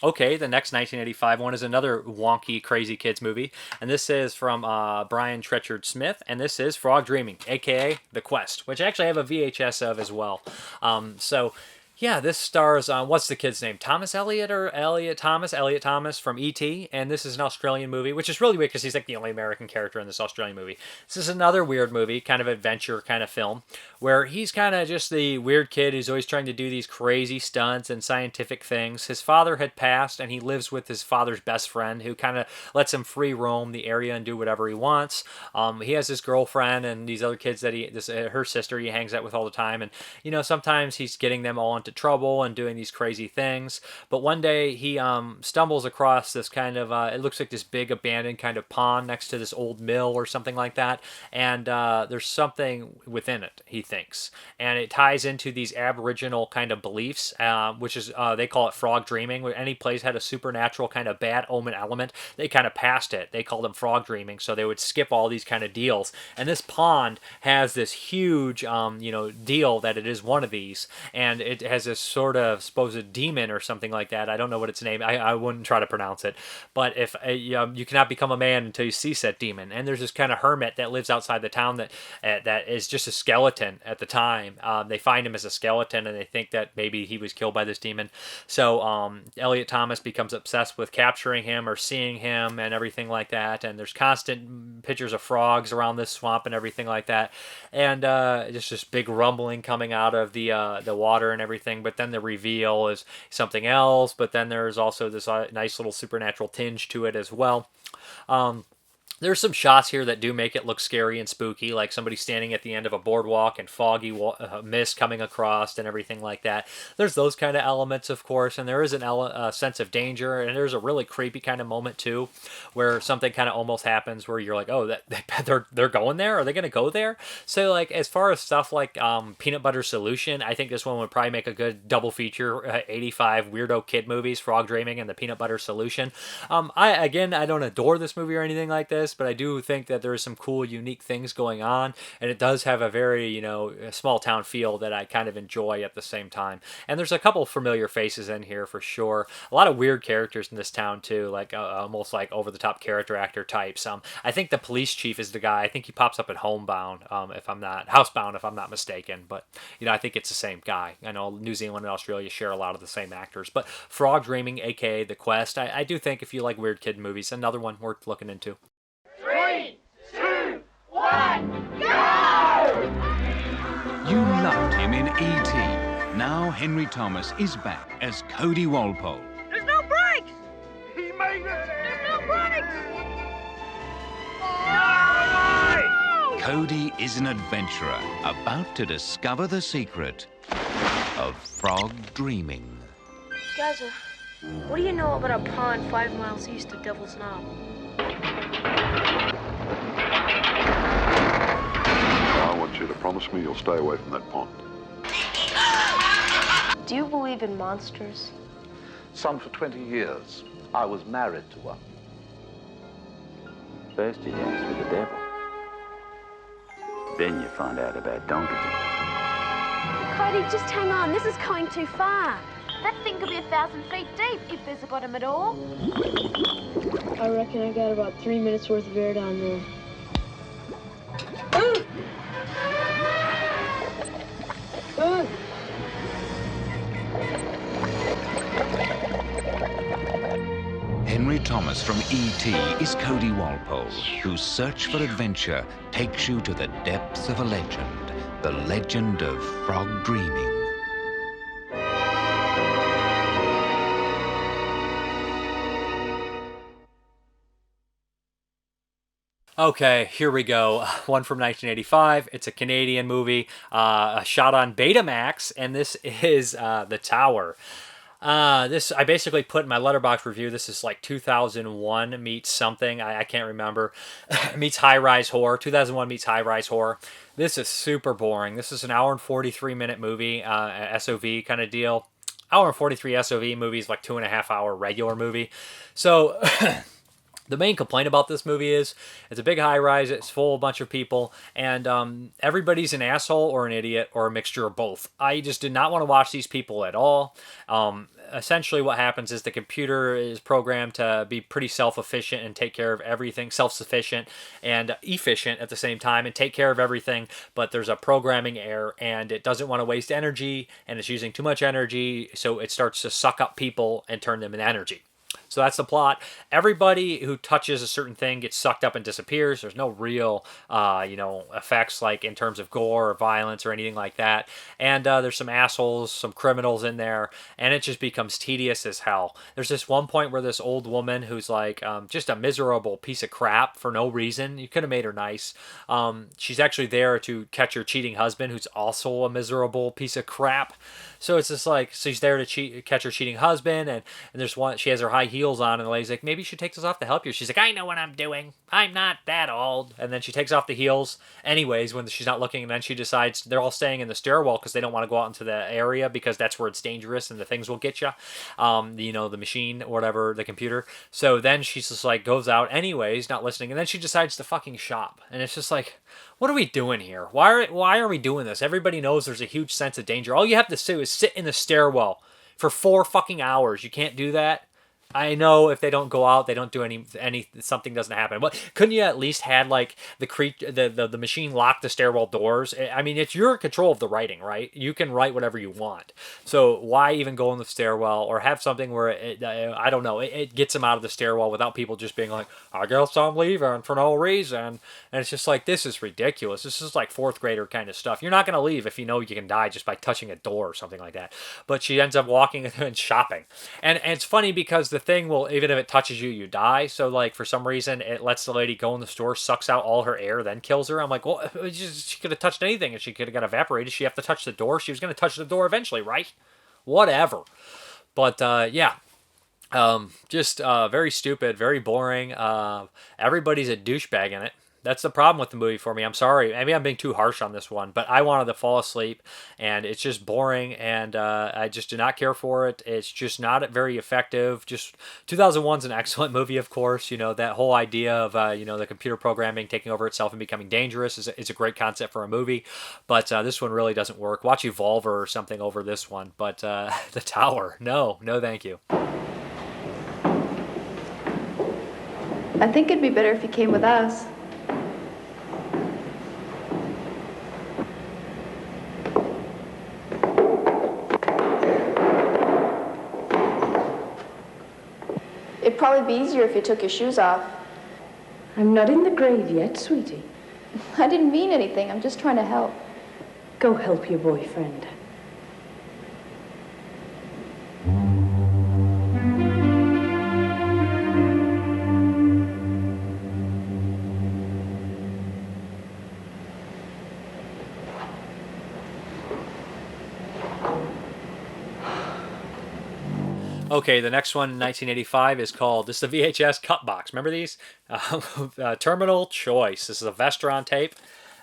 Okay, the next 1985 one is another wonky, crazy kids movie, and this is from Brian Trenchard Smith, and this is Frog Dreaming, aka The Quest, which I actually have a VHS of as well. Yeah, this stars, what's the kid's name? Thomas Elliot or Elliot Thomas? Elliot Thomas from E.T. And this is an Australian movie, which is really weird because he's like the only American character in this Australian movie. This is another weird movie, kind of adventure kind of film, where he's kind of just the weird kid who's always trying to do these crazy stunts and scientific things. His father had passed, and he lives with his father's best friend, who kind of lets him free roam the area and do whatever he wants. He has this girlfriend and these other kids that her sister he hangs out with all the time, and sometimes he's getting them all into trouble and doing these crazy things. But one day he stumbles across this kind of it looks like this big abandoned kind of pond next to this old mill or something like that, and there's something within it, he thinks, and it ties into these Aboriginal kind of beliefs, which is they call it frog dreaming. Where any place had a supernatural kind of bad omen element, they kind of passed it. They called them frog dreaming, so they would skip all these kind of deals. And this pond has this huge deal that it is one of these, and it has this sort of supposed demon or something like that. I don't know what its name. I wouldn't try to pronounce it. But if you cannot become a man until you see said demon. And there's this kind of hermit that lives outside the town that is just a skeleton at the time. They find him as a skeleton, and they think that maybe he was killed by this demon. So Elliot Thomas becomes obsessed with capturing him or seeing him and everything like that. And there's constant pictures of frogs around this swamp and everything like that. And just this big rumbling coming out of the water and everything. But then the reveal is something else. But then there's also this nice little supernatural tinge to it as well. There's some shots here that do make it look scary and spooky, like somebody standing at the end of a boardwalk and foggy mist coming across and everything like that. There's those kind of elements, of course, and there is a sense of danger, and there's a really creepy kind of moment, too, where something kind of almost happens where you're like, oh, they're going there? Are they going to go there? So, like, as far as stuff like Peanut Butter Solution, I think this one would probably make a good double feature, 85 weirdo kid movies, Frog Dreaming and the Peanut Butter Solution. I don't adore this movie or anything like this, but I do think that there is some cool, unique things going on, and it does have a very, small town feel that I kind of enjoy at the same time. And there's a couple familiar faces in here for sure. A lot of weird characters in this town too, like almost like over-the-top character actor types. I think the police chief is the guy. I think he pops up in Housebound, if I'm not mistaken. But I think it's the same guy. I know New Zealand and Australia share a lot of the same actors. But Frog Dreaming, aka The Quest, I do think if you like weird kid movies, another one worth looking into. 3, 2, 1, go! You loved him in E.T. Now Henry Thomas is back as Cody Walpole. There's no brakes! He made it! There's no brakes! No! Cody is an adventurer about to discover the secret of frog dreaming. Guys, what do you know about a pond 5 miles east of Devil's Knob? I want you to promise me you'll stay away from that pond. Do you believe in monsters? Some for 20 years. I was married to one. First you dance with the devil. Then you find out about Donkey. Cody, just hang on. This is going too far. That thing could be 1,000 feet deep, if there's a bottom at all. I reckon I got about 3 minutes worth of air down there. Henry Thomas from E.T. is Cody Walpole, whose search for adventure takes you to the depths of a legend, the legend of frog dreaming. Okay, here we go. One from 1985. It's a Canadian movie, shot on Betamax, and this is The Tower. This I basically put in my Letterboxd review. This is like 2001 meets something. I can't remember. Meets High Rise Horror. 2001 meets High Rise Horror. This is super boring. This is an hour and 43 minute movie, SOV kind of deal. Hour and 43 SOV movie is like 2.5 hour regular movie. So The main complaint about this movie is it's a big high-rise, it's full of a bunch of people, and everybody's an asshole or an idiot or a mixture of both. I just did not want to watch these people at all. Essentially what happens is the computer is programmed to be pretty self-efficient and take care of everything, self-sufficient and efficient at the same time and take care of everything, but there's a programming error and it doesn't want to waste energy and it's using too much energy, so it starts to suck up people and turn them into energy. So that's the plot. Everybody who touches a certain thing gets sucked up and disappears. There's no real, effects like in terms of gore or violence or anything like that. And there's some assholes, some criminals in there, and it just becomes tedious as hell. There's this one point where this old woman who's like just a miserable piece of crap for no reason. You could have made her nice. She's actually there to catch her cheating husband, who's also a miserable piece of crap. So it's just like, so she's there to catch her cheating husband, and there's one, she has her high heels on, and the lady's like, maybe you should take this off to help you. She's like, I know what I'm doing. I'm not that old. And then she takes off the heels anyways when she's not looking, and then she decides they're all staying in the stairwell because they don't want to go out into the area because that's where it's dangerous and the things will get you. The machine or whatever, the computer. So then she's just like, goes out anyways, not listening, and then she decides to fucking shop. And it's just like, what are we doing here? Why are we doing this? Everybody knows there's a huge sense of danger. All you have to do is sit in the stairwell for 4 fucking hours. You can't do that. I know if they don't go out, they don't do any something doesn't happen. But couldn't you at least had like the machine lock the stairwell doors? I mean, it's your control of the writing, right? You can write whatever you want. So why even go in the stairwell or have something where I don't know, it gets them out of the stairwell without people just being like, I guess I'm leaving for no reason. And it's just like, this is ridiculous. This is like fourth grader kind of stuff. You're not going to leave if you know you can die just by touching a door or something like that. But she ends up walking and shopping. And it's funny because the thing will, even if it touches you, you die. So like for some reason it lets the lady go in the store, sucks out all her air, then kills her. I'm like, well, she could have touched anything and she could have got evaporated. She have to touch the door. She was going to touch the door eventually, right? Whatever. But just very stupid, very boring. Everybody's a douchebag in it. That's the problem with the movie for me. I'm sorry. Maybe I'm being too harsh on this one, but I wanted to fall asleep, and it's just boring, and I just do not care for it. It's just not very effective. Just 2001's an excellent movie, of course. You know, that whole idea of, the computer programming taking over itself and becoming dangerous is a great concept for a movie, but this one really doesn't work. Watch Evolver or something over this one, but The Tower, no thank you. I think it'd be better if you came with us. It'd probably be easier if you took your shoes off. I'm not in the grave yet, sweetie. I didn't mean anything. I'm just trying to help. Go help your boyfriend. Okay, the next one in 1985 is called, this is the VHS cut box. Remember these? Terminal Choice. This is a Vestron tape.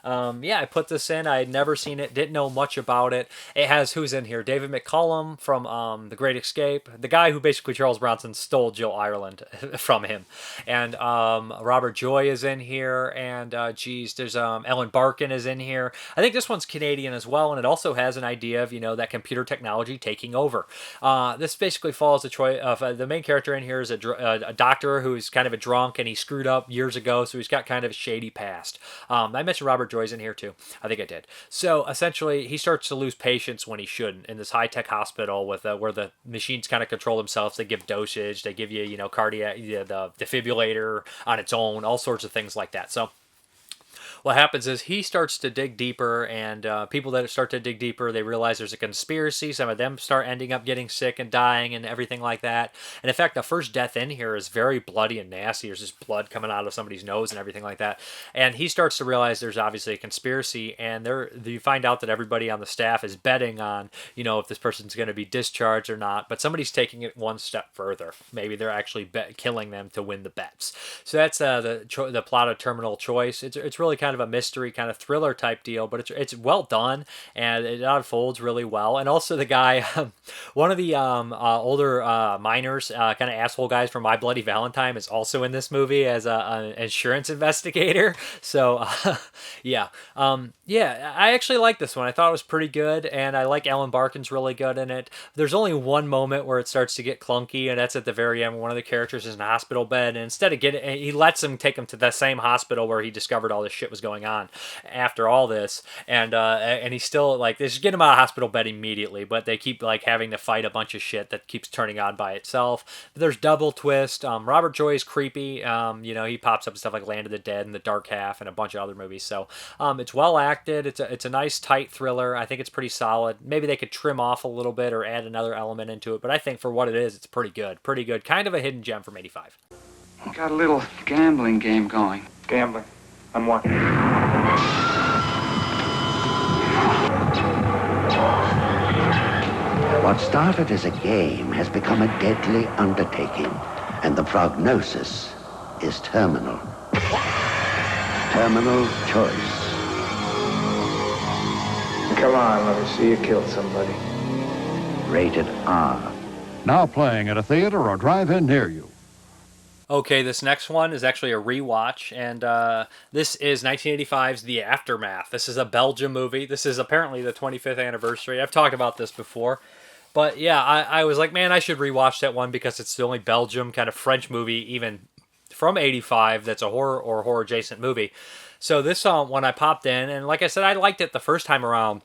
I put this in. I had never seen it, didn't know much about it. It has, who's in here? David McCullum from The Great Escape, the guy who basically Charles Bronson stole Jill Ireland from him. And Robert Joy is in here, and there's Ellen Barkin is in here. I think this one's Canadian as well, and it also has an idea of, that computer technology taking over. This basically follows the choice of the main character in here is a doctor who's kind of a drunk, and he screwed up years ago, so he's got kind of a shady past. I mentioned Robert Joy's in here too. I think I did. So essentially, he starts to lose patience when he shouldn't in this high-tech hospital with where the machines kind of control themselves. They give dosage. They give you, cardiac, the defibrillator on its own, all sorts of things like that. So what happens is he starts to dig deeper, and people that start to dig deeper, they realize there's a conspiracy. Some of them start ending up getting sick and dying and everything like that. And in fact, the first death in here is very bloody and nasty. There's just blood coming out of somebody's nose and everything like that. And he starts to realize there's obviously a conspiracy, and you find out that everybody on the staff is betting on, if this person's going to be discharged or not. But somebody's taking it one step further. Maybe they're actually killing them to win the bets. So that's the plot of Terminal Choice. It's really kind kind of a mystery, kind of thriller type deal, but it's well done and it unfolds really well. And also the guy, one of the older miners, kind of asshole guys from My Bloody Valentine, is also in this movie as an insurance investigator. So yeah, I actually like this one. I thought it was pretty good, and I like Alan Barkin's really good in it. There's only one moment where it starts to get clunky, and that's at the very end when one of the characters is in a hospital bed, and instead of he lets him take him to the same hospital where he discovered all this shit was going on after all this, and he's still like, they should get him out of hospital bed immediately, but they keep like having to fight a bunch of shit that keeps turning on by itself. But there's double twist. Robert Joy is creepy. He pops up in stuff like Land of the Dead and The Dark Half and a bunch of other movies. So it's well acted. It's a nice tight thriller. I think it's pretty solid. Maybe they could trim off a little bit or add another element into it, but I think for what it is, it's pretty good. Pretty good. Kind of a hidden gem from '85. Got a little gambling game going. Gambling? On what? What started as a game has become a deadly undertaking, and the prognosis is terminal. Terminal choice. Come on, let me see you kill somebody. Rated R. Now playing at a theater or drive-in near you. Okay, this next one is actually a rewatch, and this is 1985's The Aftermath. This is a Belgium movie. This is apparently the 25th anniversary. I've talked about this before. But yeah, I was like, man, I should rewatch that one because it's the only Belgium kind of French movie, even from '85, that's a horror or horror-adjacent movie. So this one I popped in, and like I said, I liked it the first time around.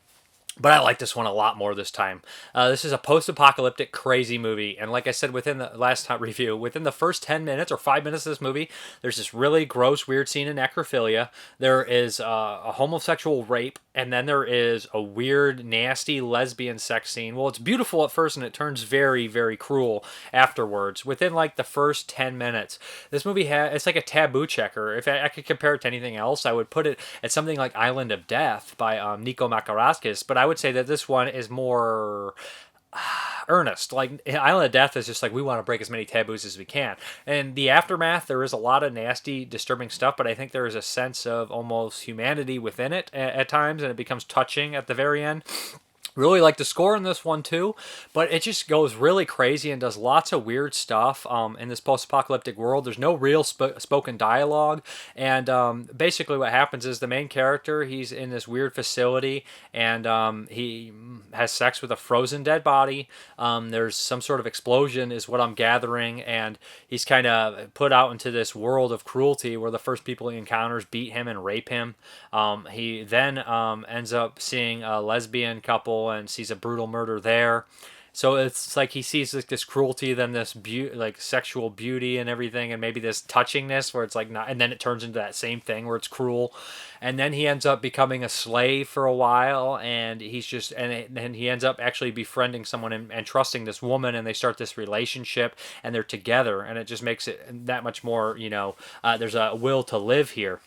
But I like this one a lot more this time. This is a post-apocalyptic crazy movie. And like I said within the last review, within the first 10 minutes or 5 minutes of this movie, there's this really gross, weird scene in necrophilia. There is a homosexual rape. And then there is a weird, nasty lesbian sex scene. Well, it's beautiful at first, and it turns very, very cruel afterwards. Within like the first 10 minutes, this movie it's like a taboo checker. If I could compare it to anything else, I would put it at something like Island of Death by Nico Makaraskis. But I would say that this one is more earnest. Like Island of Death is just like, we want to break as many taboos as we can. And The Aftermath, there is a lot of nasty, disturbing stuff, but I think there is a sense of almost humanity within it at times, and it becomes touching at the very end. Really like the score in this one too, but it just goes really crazy and does lots of weird stuff in this post-apocalyptic world. There's no real spoken dialogue, and basically what happens is the main character, he's in this weird facility, and he has sex with a frozen dead body. There's some sort of explosion is what I'm gathering, and he's kind of put out into this world of cruelty where the first people he encounters beat him and rape him. He then ends up seeing a lesbian couple and sees a brutal murder there. So it's like he sees like this cruelty, then this like sexual beauty and everything, and maybe this touchingness where it's like not, and then it turns into that same thing where it's cruel, and then he ends up becoming a slave for a while, and he's just and he ends up actually befriending someone and trusting this woman, and they start this relationship, and they're together, and it just makes it that much more, there's a will to live here.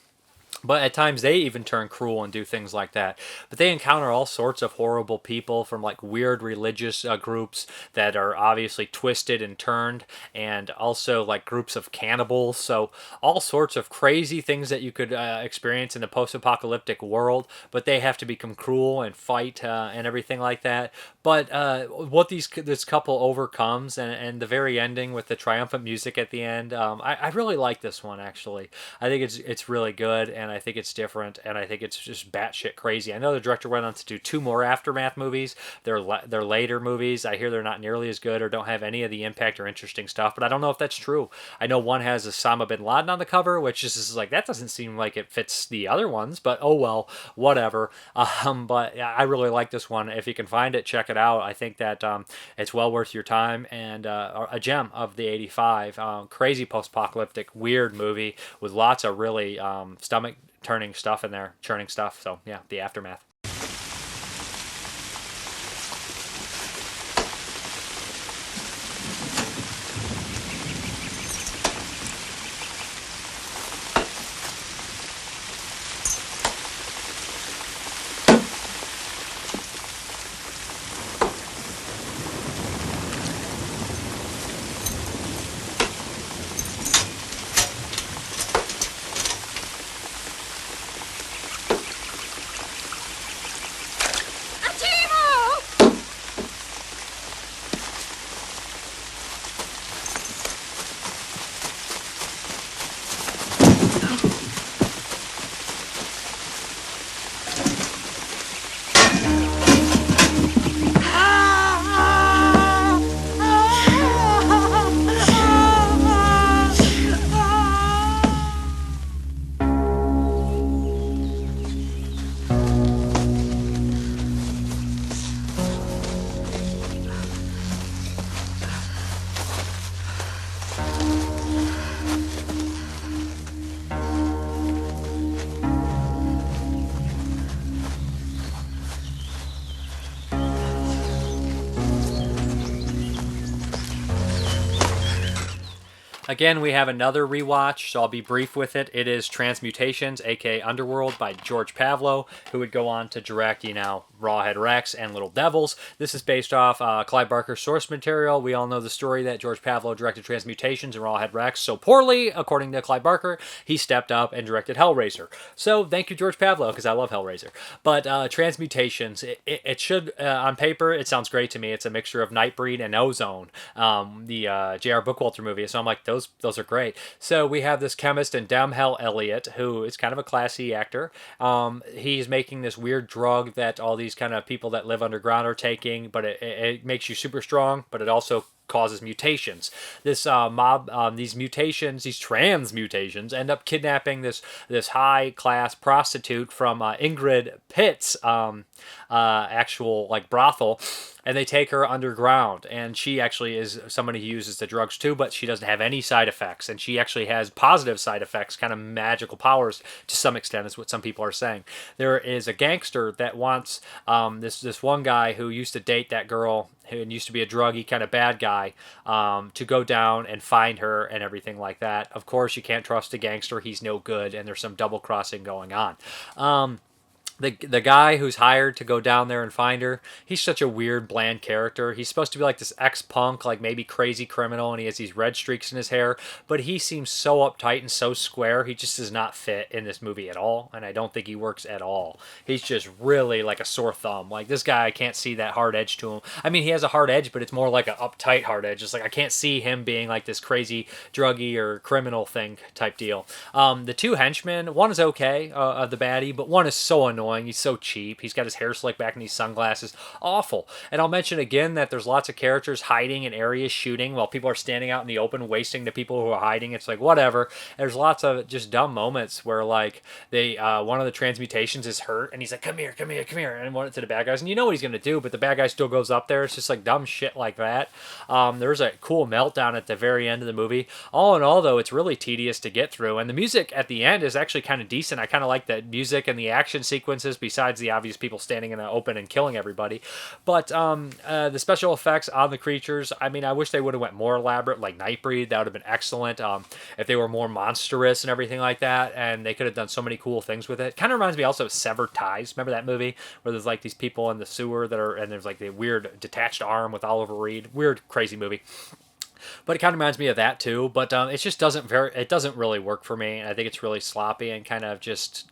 But at times they even turn cruel and do things like that. But they encounter all sorts of horrible people from like weird religious groups that are obviously twisted and turned, and also like groups of cannibals. So all sorts of crazy things that you could experience in a post-apocalyptic world, but they have to become cruel and fight and everything like that. But what this couple overcomes, and the very ending with the triumphant music at the end, I really like this one actually. I think it's really good, and I think it's different, and I think it's just batshit crazy. I know the director went on to do 2 more Aftermath movies. They're later movies. I hear they're not nearly as good or don't have any of the impact or interesting stuff, but I don't know if that's true. I know one has Osama bin Laden on the cover, which is like, that doesn't seem like it fits the other ones, but oh well, whatever. But yeah, I really like this one. If you can find it, check it out. I think that it's well worth your time, and a gem of the '85. Crazy post-apocalyptic, weird movie with lots of really stomach turning stuff in there, churning stuff. So yeah, The Aftermath. Again, we have another rewatch, so I'll be brief with it. It is Transmutations, aka Underworld, by George Pavlo, who would go on to direct, Rawhead Rex and Little Devils. This is based off Clive Barker's source material. We all know the story that George Pavlo directed Transmutations and Rawhead Rex so poorly, according to Clive Barker, he stepped up and directed Hellraiser. So thank you, George Pavlo, because I love Hellraiser. But Transmutations, it should, on paper, it sounds great to me. It's a mixture of Nightbreed and Ozone, the J.R. Bookwalter movie. So I'm like, those are great. So we have this chemist and Demhell Elliott, who is kind of a classy actor. He's making this weird drug that all these kind of people that live underground are taking, but it makes you super strong, but it also causes mutations. This these mutations, these transmutations, end up kidnapping this high class prostitute from Ingrid Pitt's actual like brothel, and they take her underground. And she actually is somebody who uses the drugs too, but she doesn't have any side effects, and she actually has positive side effects, kind of magical powers to some extent, is what some people are saying. There is a gangster that wants this one guy who used to date that girl, who used to be a druggy kind of bad guy, to go down and find her and everything like that. Of course, you can't trust a gangster. He's no good, and there's some double crossing going on. The guy who's hired to go down there and find her, he's such a weird, bland character. He's supposed to be like this ex-punk, like maybe crazy criminal, and he has these red streaks in his hair, but he seems so uptight and so square. He just does not fit in this movie at all, and I don't think he works at all. He's just really like a sore thumb. Like, this guy, I can't see that hard edge to him. I mean, he has a hard edge, but it's more like an uptight hard edge. It's like, I can't see him being like this crazy druggy or criminal thing type deal. The two henchmen, one is okay, the baddie, but one is so annoying. He's so cheap. He's got his hair slicked back in these sunglasses. Awful. And I'll mention again that there's lots of characters hiding in areas shooting while people are standing out in the open wasting the people who are hiding. It's like, whatever. There's lots of just dumb moments where like one of the transmutations is hurt and he's like, come here, and want it to the bad guys. And you know what he's going to do, but the bad guy still goes up there. It's just like dumb shit like that. There's a cool meltdown at the very end of the movie. All in all, though, it's really tedious to get through. And the music at the end is actually kind of decent. I kind of like the music and the action sequences, besides the obvious people standing in the open and killing everybody. But the special effects on the creatures, I mean, I wish they would have went more elaborate, like Nightbreed. That would have been excellent. If they were more monstrous and everything like that, and they could have done so many cool things with it. Kind of reminds me also of Severed Ties. Remember that movie where there's like these people in the sewer and there's like the weird detached arm with Oliver Reed. Weird, crazy movie. But it kind of reminds me of that too. But it just doesn't really work for me. I think it's really sloppy and kind of just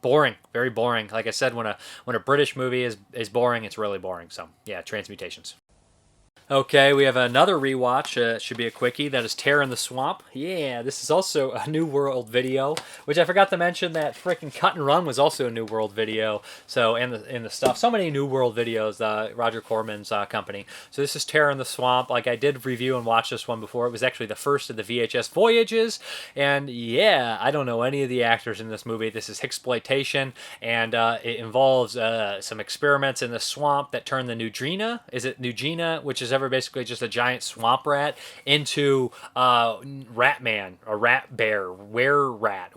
boring, very boring. Like I said, when a British movie is boring, it's really boring. So yeah, Transmutations. Okay, we have another rewatch. It should be a quickie. That is Terror in the Swamp. Yeah, this is also a New World video, which I forgot to mention that freaking Cut and Run was also a New World video. So, and the stuff. So many New World videos, Roger Corman's company. So this is Terror in the Swamp. Like, I did review and watch this one before. It was actually the first of the VHS voyages. And yeah, I don't know any of the actors in this movie. This is Hicksploitation, and it involves some experiments in the swamp that turn the Nugina. Is it Nugina, which is basically just a giant swamp rat, into Rat Man or Rat Bear, were rat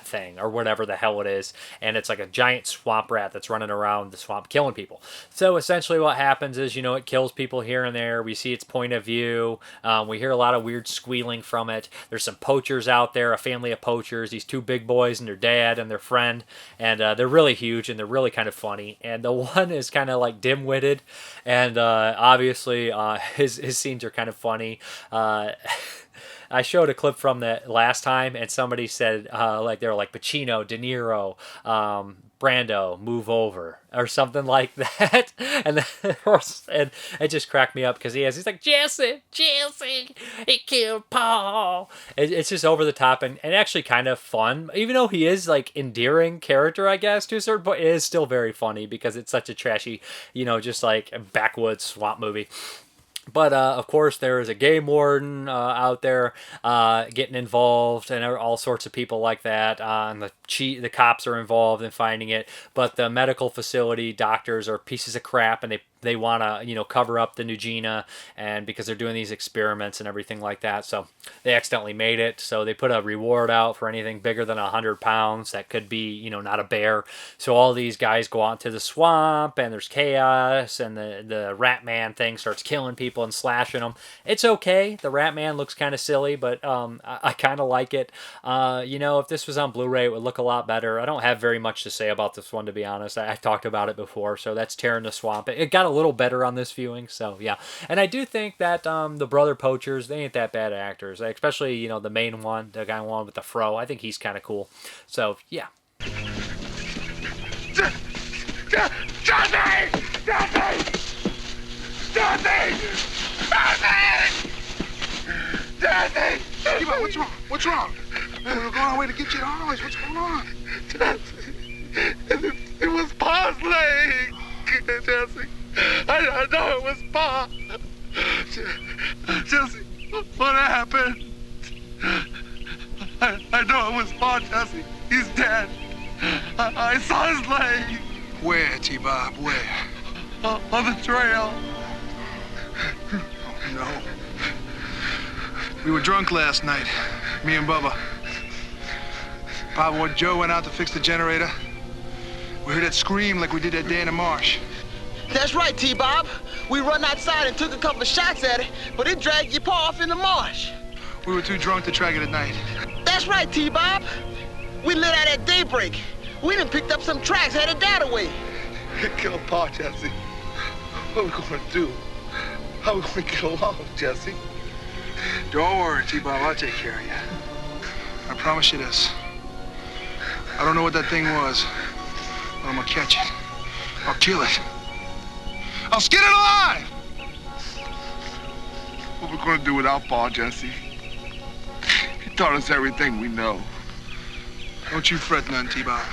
thing, or whatever the hell it is. And it's like a giant swamp rat that's running around the swamp killing people. So essentially what happens is, it kills people here and there. We see its point of view. We hear a lot of weird squealing from it. There's some poachers out there, a family of poachers, these two big boys and their dad and their friend. And they're really huge and they're really kind of funny. And the one is kind of like dim-witted. And obviously his scenes are kind of funny. I showed a clip from that last time, and somebody said they were like Pacino, De Niro, Brando, move over, or something like that. And it just cracked me up because he's like, Jesse, he killed Paul. It's just over the top and actually kind of fun, even though he is like endearing character, I guess, to a certain point. It is still very funny because it's such a trashy, just like backwoods swamp movie. But, of course, there is a game warden out there getting involved, and all sorts of people like that. And the cops are involved in finding it. But the medical facility doctors are pieces of crap, and they they want to, you know, cover up the Nugina, and because they're doing these experiments and everything like that. So they accidentally made it. So they put a reward out for anything bigger than 100 pounds. That could be, you know, not a bear. So all these guys go out into the swamp, and there's chaos, and the Rat Man thing starts killing people and slashing them. It's okay. The Rat Man looks kind of silly, but I kind of like it. You know, if this was on Blu-ray, it would look a lot better. I don't have very much to say about this one, to be honest. I talked about it before, so that's Terror in the Swamp. It got a little better on this viewing, so yeah. And I do think that the brother poachers, they ain't that bad actors, especially, you know, the main one, the guy one with the fro. I think he's kind of cool. So yeah. Jesse! What's wrong? What's wrong? Man, we were going our way to get you to ours. What's going on? It was Pa's leg, Jesse. I know it was Pa. Jesse, what happened? I know it was Pa, Jesse. He's dead. I saw his leg. Where, T-Bob? Where? On the trail. Oh, no. We were drunk last night, me and Bubba. Papa and Joe went out to fix the generator. We heard that scream like we did that day in the marsh. That's right, T-Bob. We run outside and took a couple of shots at it, but it dragged your paw off in the marsh. We were too drunk to track it at night. That's right, T-Bob. We lit out at daybreak. We done picked up some tracks headed that way. Kill Pa, Jesse. What are we gonna do? How are we gonna get along, Jesse? Don't worry, T-Bob. I'll take care of you. I promise you this. I don't know what that thing was, but I'm gonna catch it. I'll kill it. I'll skin it alive! What are we gonna do without Pa, Jesse? He taught us everything we know. Don't you fret none, T-Bob.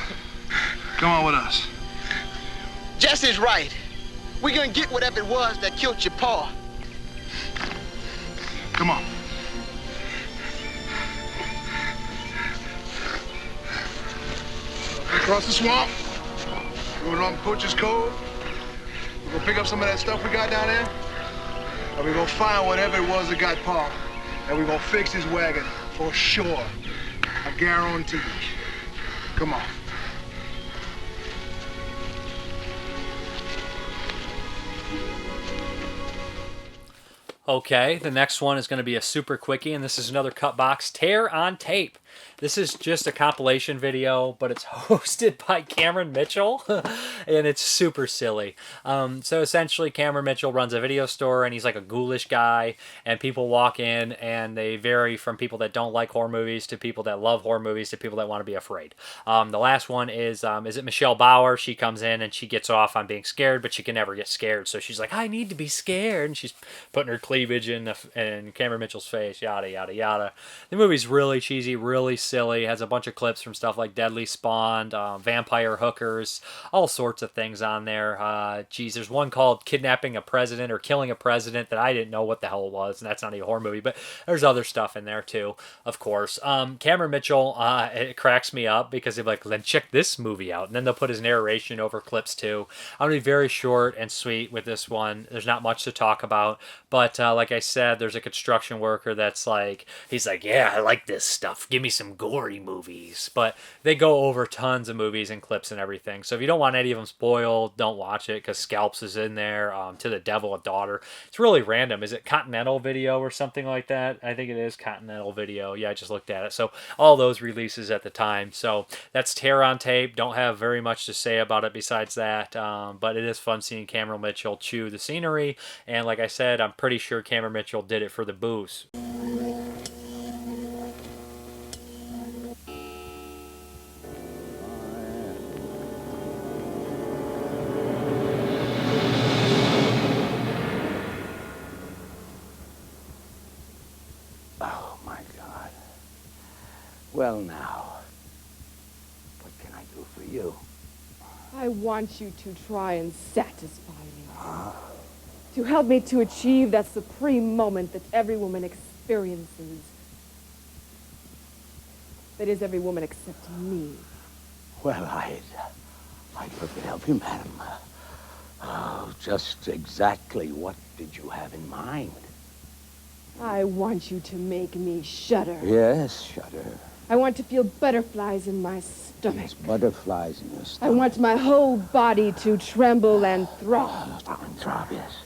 Come on with us. Jesse's right. We're gonna get whatever it was that killed your paw. Come on. Across the swamp. We're going on Poacher's Cove. We're gonna pick up some of that stuff we got down there. And we're gonna find whatever it was that got Pa. And we're gonna fix his wagon for sure. I guarantee you. Come on. Okay, the next one is going to be a super quickie, and this is another cut box, Tear on Tape. This is just a compilation video, but it's hosted by Cameron Mitchell, and it's super silly. So essentially, Cameron Mitchell runs a video store, and he's like a ghoulish guy, and people walk in, and they vary from people that don't like horror movies to people that love horror movies to people that want to be afraid. The last one is it Michelle Bauer? She comes in, and she gets off on being scared, but she can never get scared, so she's like, I need to be scared, and she's putting her cleavage in Cameron Mitchell's face, yada, yada, yada. The movie's really cheesy, really silly. It has a bunch of clips from stuff like Deadly Spawn, Vampire Hookers, all sorts of things on there. Geez, there's one called Kidnapping a President or Killing a President that I didn't know what the hell it was, and that's not a horror movie, but there's other stuff in there too, of course. Cameron Mitchell, it cracks me up because they're like, then check this movie out, and then they'll put his narration over clips too. I'm going to be very short and sweet with this one. There's not much to talk about, but like I said, there's a construction worker that's like, he's like, yeah, I like this stuff. Give me some gory movies. But they go over tons of movies and clips and everything. So if you don't want any of them spoiled, don't watch it because Scalps is in there. To the Devil, a Daughter. It's really random. Is it Continental Video or something like that? I think it is Continental Video. Yeah, I just looked at it. So all those releases at the time. So that's Tear on Tape. Don't have very much to say about it besides that. But it is fun seeing Cameron Mitchell chew the scenery. And like I said, I'm pretty sure Cameron Mitchell did it for the booze. Oh, my God. Well, now, what can I do for you? I want you to try and satisfy me. To help me to achieve that supreme moment that every woman experiences. That is, every woman except me. Well, I'd love to help you, madam. Oh, just exactly what did you have in mind? I want you to make me shudder. Yes, shudder. I want to feel butterflies in my stomach. Yes, butterflies in your I stomach. want my whole body to tremble and throb. Throb, yes.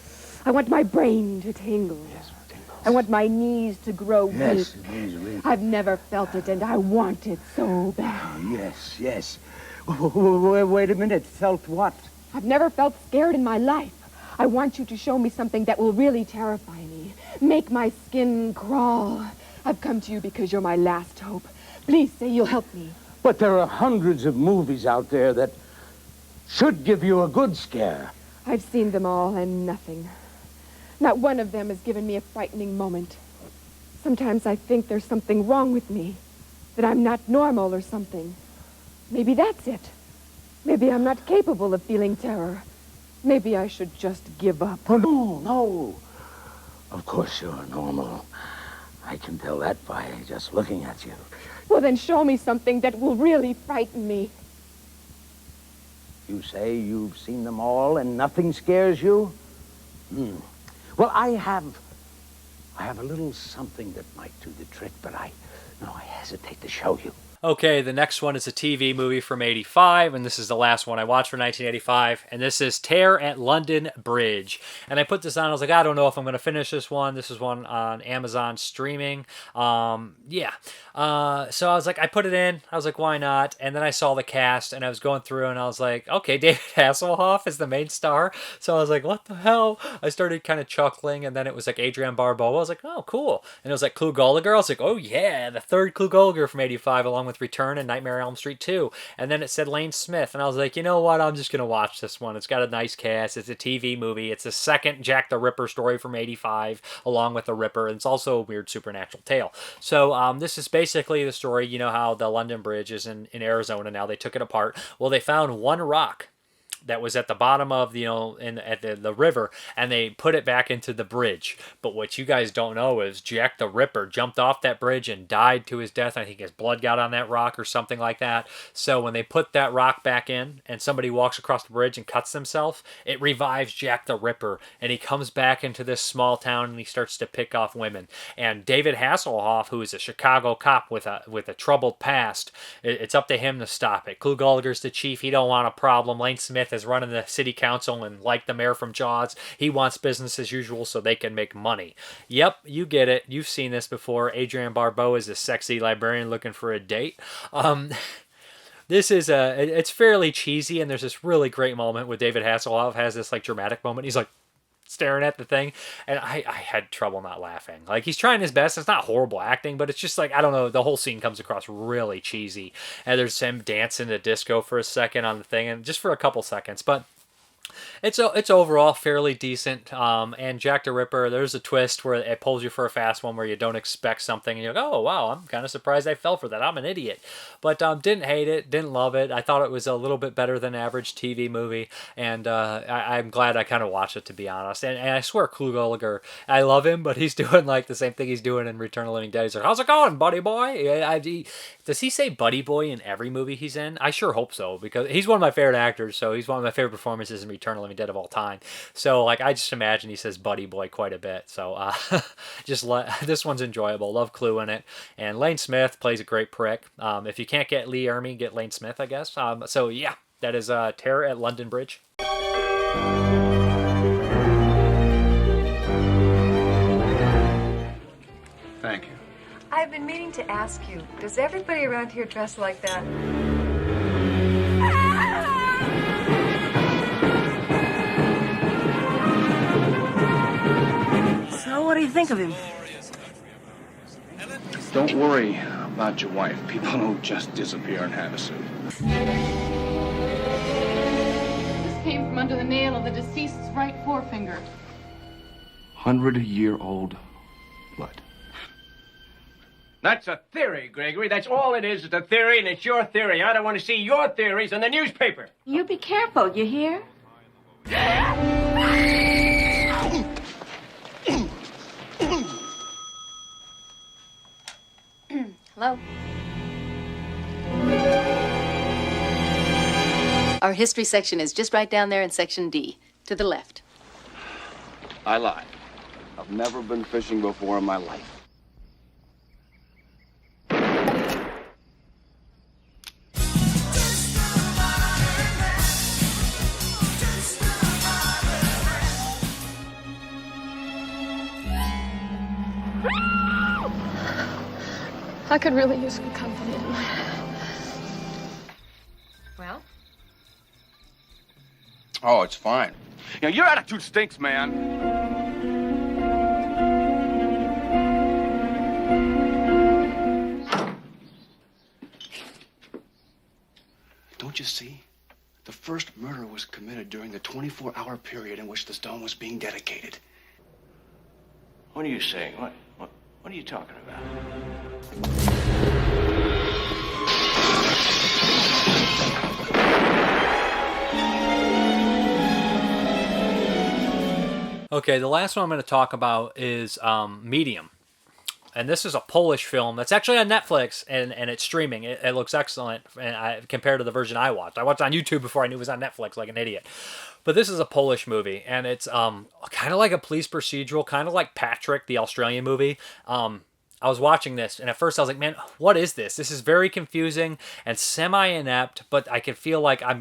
I want my brain to tingle. Yes, tingle. I want my knees to grow weak. Yes, knees weak. I've never felt it, and I want it so bad. Oh, yes, yes. Wait a minute. Felt what? I've never felt scared in my life. I want you to show me something that will really terrify me. Make my skin crawl. I've come to you because you're my last hope. Please say you'll help me. But there are hundreds of movies out there that should give you a good scare. I've seen them all and nothing. Not one of them has given me a frightening moment. Sometimes I think there's something wrong with me, that I'm not normal or something. Maybe that's it. Maybe I'm not capable of feeling terror. Maybe I should just give up. Oh, no. Of course you're normal. I can tell that by just looking at you. Well, then show me something that will really frighten me. You say you've seen them all and nothing scares you? Well, I have a little something that might do the trick, but I hesitate to show you. Okay, the next one is a TV movie from 85, and this is the last one I watched for 1985, and this is Terror at London Bridge. And I put this on, I was like, I don't know if I'm going to finish this one. This is one on Amazon streaming. So I was like, I put it in, I was like, why not? And then I saw the cast, and I was going through, and I was like, okay, David Hasselhoff is the main star. So I was like, what the hell? I started kind of chuckling, and then it was like Adrienne Barbeau. I was like, oh, cool. And it was like Clu Gulager. I was like, oh yeah, the third Clu Gulager from 85, along with Return and Nightmare on Elm Street 2. And then it said Lane Smith, and I was like, you know what, I'm just gonna watch this one. It's got a nice cast. It's a TV movie. It's the second Jack the Ripper story from 85, along with the Ripper, and it's also a weird supernatural tale. So this is basically the story. You know how the London Bridge is in Arizona now. They took it apart. Well, they found one rock that was at the bottom of, at the river, and they put it back into the bridge. But what you guys don't know is Jack the Ripper jumped off that bridge and died to his death. I think his blood got on that rock or something like that. So when they put that rock back in and somebody walks across the bridge and cuts themselves, it revives Jack the Ripper, and he comes back into this small town and he starts to pick off women. And David Hasselhoff, who is a Chicago cop with a troubled past, it's up to him to stop it. Clu Gulager's the chief. He don't want a problem. Lane Smith is running the city council, and like the mayor from Jaws, he wants business as usual so they can make money. Yep, you get it. You've seen this before. Adrienne Barbeau is a sexy librarian looking for a date. This is it's fairly cheesy, and there's this really great moment where David Hasselhoff has this like dramatic moment. He's like staring at the thing, and I had trouble not laughing. Like, he's trying his best. It's not horrible acting, but it's just like, I don't know, the whole scene comes across really cheesy. And there's him dancing the disco for a second on the thing, and just for a couple seconds, but it's overall fairly decent. And Jack the Ripper, there's a twist where it pulls you for a fast one where you don't expect something, and you're like, oh wow, I'm kind of surprised I fell for that. I'm an idiot. But didn't hate it, didn't love it. I thought it was a little bit better than average TV movie, and I'm glad I kind of watched it, to be honest. And I swear, Clu Gulager, I love him, but he's doing like the same thing he's doing in Return of the Living Dead. He's like, how's it going, buddy boy? Does he say buddy boy in every movie he's in? I sure hope so, because he's one of my favorite actors, so he's one of my favorite performances in Return of the Living Dead of all time. So like, I just imagine he says buddy boy quite a bit. So this one's enjoyable. Love Clu in it, and Lane Smith plays a great prick. If you can't get Lee Ermey, get Lane Smith, I guess. So yeah, that is Terror at London Bridge. Thank you. I've been meaning to ask you, does everybody around here dress like that? So what do you think of him? Don't worry about your wife. People don't just disappear and have a suit. This came from under the nail of the deceased's right forefinger. 100-year-old blood. That's a theory, Gregory. That's all it is. It's a theory, and it's your theory. I don't want to see your theories in the newspaper. You be careful, you hear? Hello? Our history section is just right down there in section D. To the left. I lied. I've never been fishing before in my life. I could really use some company tonight. Well? Oh, it's fine. You know, your attitude stinks, man. Don't you see? The first murder was committed during the 24-hour period in which the stone was being dedicated. What are you saying? What are you talking about? Okay, the last one I'm going to talk about is Medium. And this is a Polish film that's actually on Netflix, and it's streaming. It looks excellent compared to the version I watched. I watched it on YouTube before I knew it was on Netflix, like an idiot. But this is a Polish movie, and it's kind of like a police procedural, kind of like Patrick, the Australian movie. I was watching this, and at first I was like, man, what is this? This is very confusing and semi-inept, but I can feel like I'm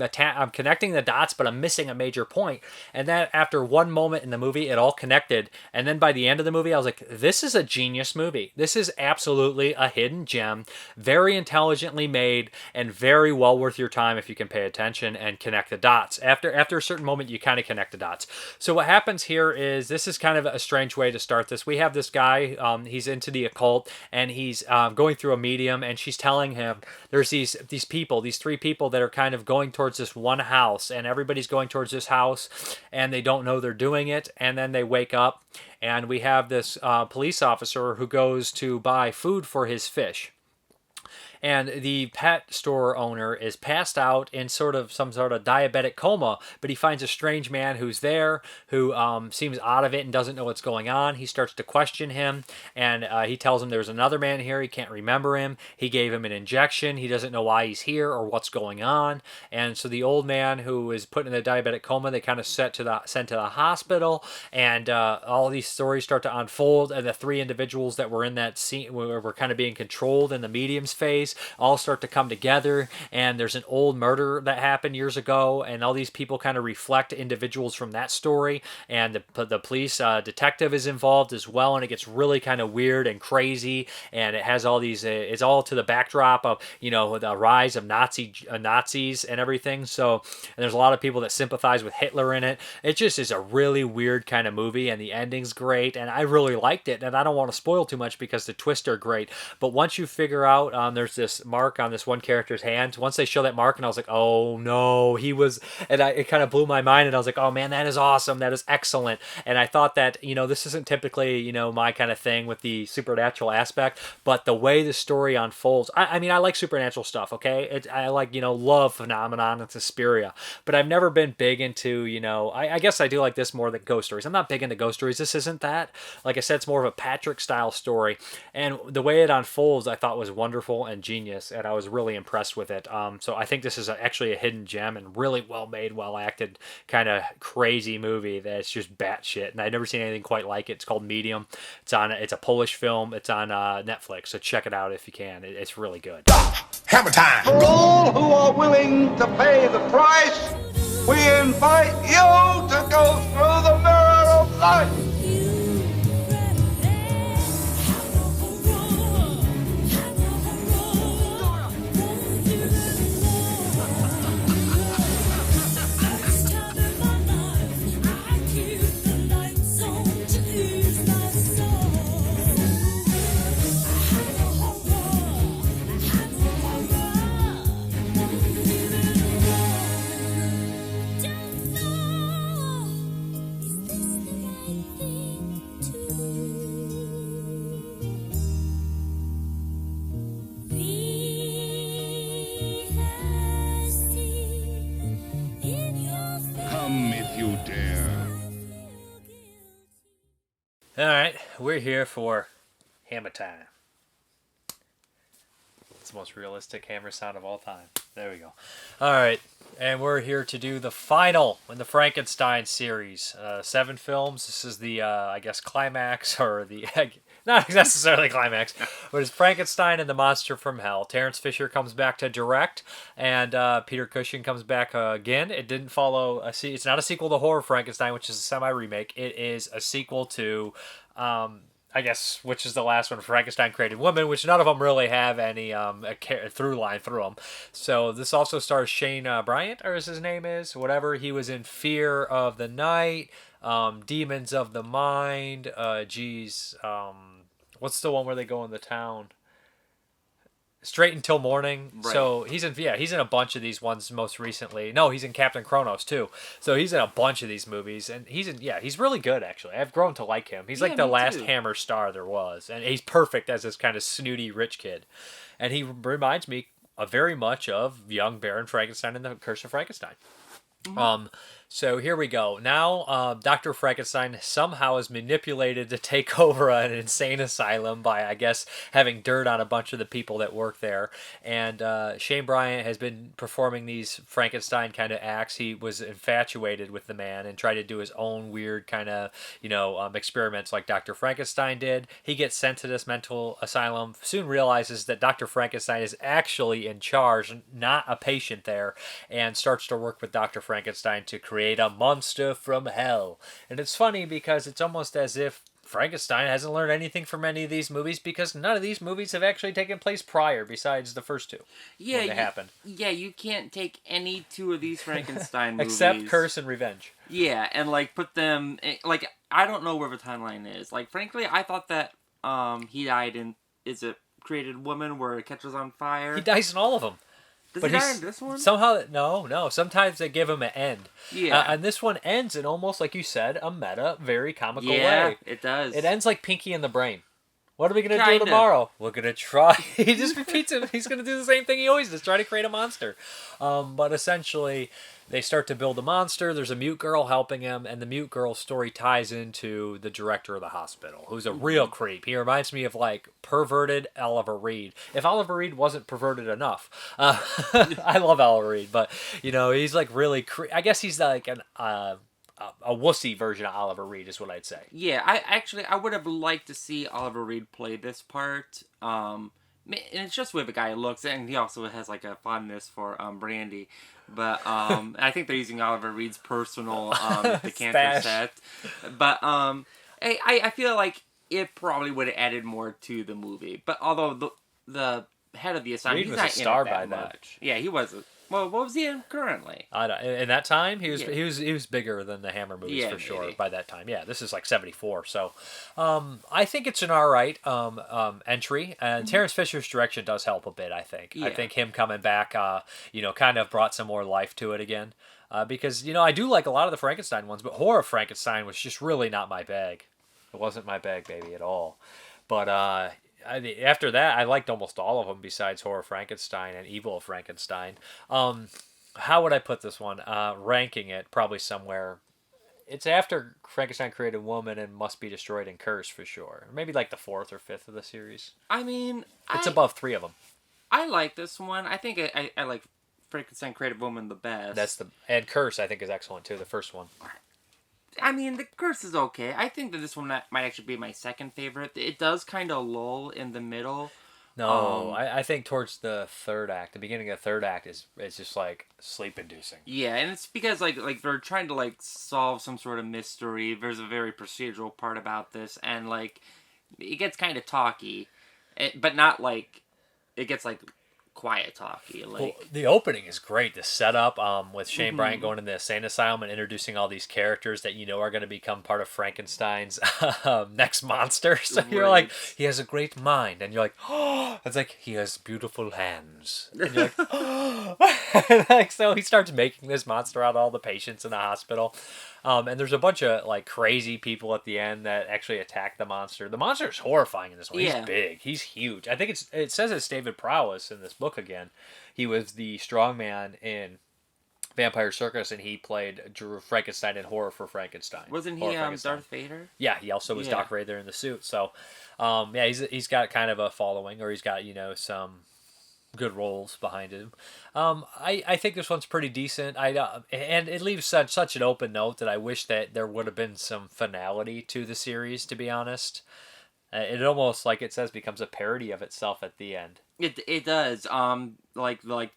connecting the dots, but I'm missing a major point. And then after one moment in the movie, it all connected. And then by the end of the movie, I was like, this is a genius movie. This is absolutely a hidden gem, very intelligently made, and very well worth your time if you can pay attention and connect the dots. After a certain moment, you kind of connect the dots. So what happens here is, this is kind of a strange way to start this. We have this guy, he's into the occult, and he's going through a medium, and she's telling him there's these people, these three people that are kind of going towards this one house, and everybody's going towards this house, and they don't know they're doing it, and then they wake up, and we have this police officer who goes to buy food for his fish. And the pet store owner is passed out in some sort of diabetic coma, but he finds a strange man who's there, who seems out of it and doesn't know what's going on. He starts to question him, and he tells him there's another man here. He can't remember him. He gave him an injection. He doesn't know why he's here or what's going on. And so the old man who is put in a diabetic coma, they kind of sent to the hospital, and all these stories start to unfold, and the three individuals that were in that scene were kind of being controlled in the medium's phase all start to come together, and there's an old murder that happened years ago, and all these people kind of reflect individuals from that story, and the police detective is involved as well, and it gets really kind of weird and crazy, and it has all these it's all to the backdrop of, you know, the rise of Nazis and everything. So, and there's a lot of people that sympathize with Hitler in it. It just is a really weird kind of movie, and the ending's great, and I really liked it, and I don't want to spoil too much because the twists are great. But once you figure out there's this mark on this one character's hand, once they show that mark, and I was like, oh no, it kind of blew my mind, and I was like, oh man, that is awesome, that is excellent. And I thought that, you know, this isn't typically, you know, my kind of thing with the supernatural aspect, but the way the story unfolds, I mean, I like supernatural stuff, okay? I like, you know, love Phenomenon and Suspiria, but I've never been big into, you know, I guess I do like this more than ghost stories. I'm not big into ghost stories. This isn't that. Like I said, it's more of a Patrick style story, and the way it unfolds I thought was wonderful and genius, and I was really impressed with it. So I think this is actually a hidden gem and really well made, well acted, kind of crazy movie that's just batshit, and I've never seen anything quite like it. It's called Medium. It's a Polish film. It's on Netflix, so check it out if you can. It's really good. Hammer time! For all who are willing to pay the price, we invite you to go through the mirror of life. Alright, we're here for Hammer Time. It's the most realistic hammer sound of all time. There we go. Alright, And we're here to do the final in the Frankenstein series. 7 films. This is the, I guess, climax, or the, not necessarily climax, but it's Frankenstein and the Monster from Hell. Terrence Fisher comes back to direct, and Peter Cushing comes back again. It didn't follow, it's not a sequel to Horror Frankenstein, which is a semi-remake. It is a sequel to... I guess, which is the last one, Frankenstein Created Woman, which none of them really have any through line through them. So this also stars Shane Bryant, or as his name is, whatever. He was in Fear of the Night, Demons of the Mind, what's the one where they go in the town? Straight Until Morning. Right. So he's in a bunch of these ones most recently. No, he's in Captain Kronos too. So he's in a bunch of these movies, and he's really good actually. I've grown to like him. He's like the last Hammer star there was, and he's perfect as this kind of snooty rich kid. And he reminds me very much of young Baron Frankenstein in The Curse of Frankenstein. Mm-hmm. So here we go. Now, Dr. Frankenstein somehow is manipulated to take over an insane asylum by, I guess, having dirt on a bunch of the people that work there. And Shane Bryant has been performing these Frankenstein kind of acts. He was infatuated with the man and tried to do his own weird kind of, experiments like Dr. Frankenstein did. He gets sent to this mental asylum, soon realizes that Dr. Frankenstein is actually in charge, not a patient there, and starts to work with Dr. Frankenstein to create a monster from hell. And it's funny because it's almost as if Frankenstein hasn't learned anything from any of these movies, because none of these movies have actually taken place prior besides the first 2. Yeah, when they happened. Yeah, you can't take any 2 of these Frankenstein movies. Except Curse and Revenge. Yeah, and put them I don't know where the timeline is. Frankly, I thought that he died in Created Woman where it catches on fire. He dies in all of them. Does he die in this one? Somehow, no. Sometimes they give him an end. Yeah. And this one ends in almost, like you said, a meta, very comical way. Yeah, it does. It ends like Pinky and the Brain. What are we going to do tomorrow? We're going to try. He just repeats it. He's going to do the same thing he always does, try to create a monster. But essentially, they start to build a monster. There's a mute girl helping him, and the mute girl's story ties into the director of the hospital, who's a real creep. He reminds me of, perverted Oliver Reed. If Oliver Reed wasn't perverted enough. I love Oliver Reed, but, he's, really I guess he's, a wussy version of Oliver Reed is what I'd say. Yeah, I would have liked to see Oliver Reed play this part. And it's just the way the guy looks, and he also has a fondness for Brandy. But I think they're using Oliver Reed's personal the cancer set. But I feel like it probably would have added more to the movie. But although the head of the assignment, he's not a star by much. Yeah, he was. Well, what was he in currently? I don't. In that time, he was bigger than the Hammer movies for sure. Maybe. By that time, yeah, this is 74. So, I think it's an alright entry, and Terrence Fisher's direction does help a bit. I think. Yeah. I think him coming back, kind of brought some more life to it again. Because I do like a lot of the Frankenstein ones, but Horror Frankenstein was just really not my bag. It wasn't my bag, baby, at all. But after that, I liked almost all of them besides Horror Frankenstein and Evil Frankenstein. How would I put this one? Ranking it, probably somewhere. It's after Frankenstein Created Woman and Must Be Destroyed and Curse for sure. Maybe the 4th or 5th of the series. I mean, it's above 3 of them. I like this one. I think I like Frankenstein Created Woman the best. And Curse I think is excellent too. The first one. I mean, the Curse is okay. I think that this one might actually be my second favorite. It does kind of lull in the middle. No, I think towards the third act, the beginning of the third act is just sleep-inducing. Yeah, and it's because they're trying to solve some sort of mystery. There's a very procedural part about this, and it gets kind of talky, but not it gets quiet talky. Well, the opening is great. The setup with Shane Bryant going to the insane asylum and introducing all these characters that are going to become part of Frankenstein's next monster. So you're like, he has a great mind, and you're like, oh, it's he has beautiful hands. And you're like, oh. So he starts making this monster out of all the patients in the hospital. And there's a bunch of crazy people at the end that actually attack the monster. The monster is horrifying in this one. Yeah. He's big. He's huge. I think it says it's David Prowse in this book again. He was the strongman in Vampire Circus, and he played Frankenstein in Horror for Frankenstein. Wasn't he Darth Vader? Yeah, he also was Doc Vader in the suit. So, he's got kind of a following, or he's got some good roles behind him. I think this one's pretty decent. And it leaves such an open note that I wish that there would have been some finality to the series. To be honest, it almost, like it says, becomes a parody of itself at the end. It does. Like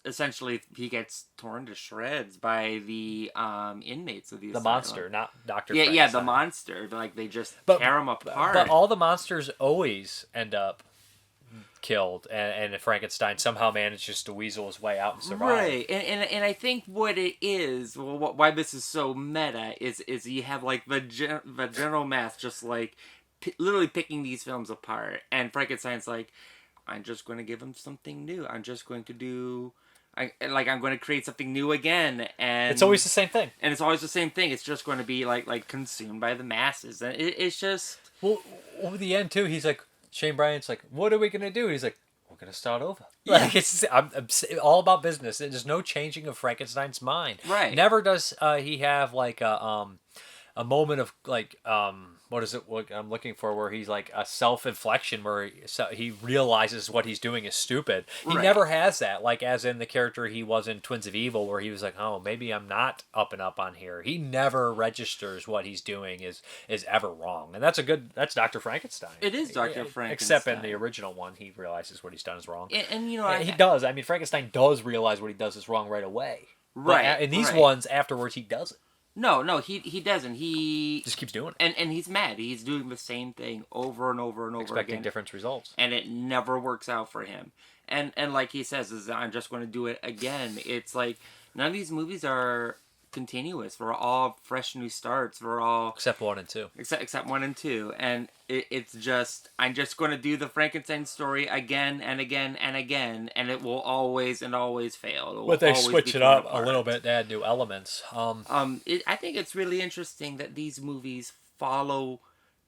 essentially he gets torn to shreds by the inmates of the asylum. Monster, not Dr. Yeah, Frankenstein. the monster. Like they just tear him apart. But all the monsters always end up killed, and Frankenstein somehow manages to weasel his way out and survive. Right, and I think what it is, why this is so meta is you have like the general mass just like literally picking these films apart, and Frankenstein's like, I'm just going to give him something new. I'm just going to do. I'm going to create something new again, and it's always the same thing. And it's always the same thing. It's just going to be like consumed by the masses, and it's just. Well, over the end too, he's like, Shane Bryant's like, what are we gonna do? And he's like, we're gonna start over. Yeah. Like I'm all about business. There's no changing of Frankenstein's mind. Right. Never does he have like a moment of like what is it? What I'm looking for, where he's like a self-inflection, where he realizes what he's doing is stupid. He never has that, like as in the character he was in Twins of Evil, where he was like, oh, maybe I'm not up and up on here. He never registers what he's doing is ever wrong, and that's Dr. Frankenstein. It is Dr. Frankenstein. Except in the original one, he realizes what he's done is wrong. And you know, he does. I mean, Frankenstein does realize what he does is wrong right away. Right. But in these ones, afterwards, he doesn't. No, he doesn't. He just keeps doing it. And he's mad. He's doing the same thing over and over and over again. Expecting different results. And it never works out for him. And like he says, I'm just going to do it again. It's like, none of these movies are continuous. We're all fresh new starts. We're all... Except 1 and 2. Except 1 and 2. And it's just, I'm just going to do the Frankenstein story again and again and again, and it will always and always fail. But they switch it up a little bit to add new elements. I think it's really interesting that these movies follow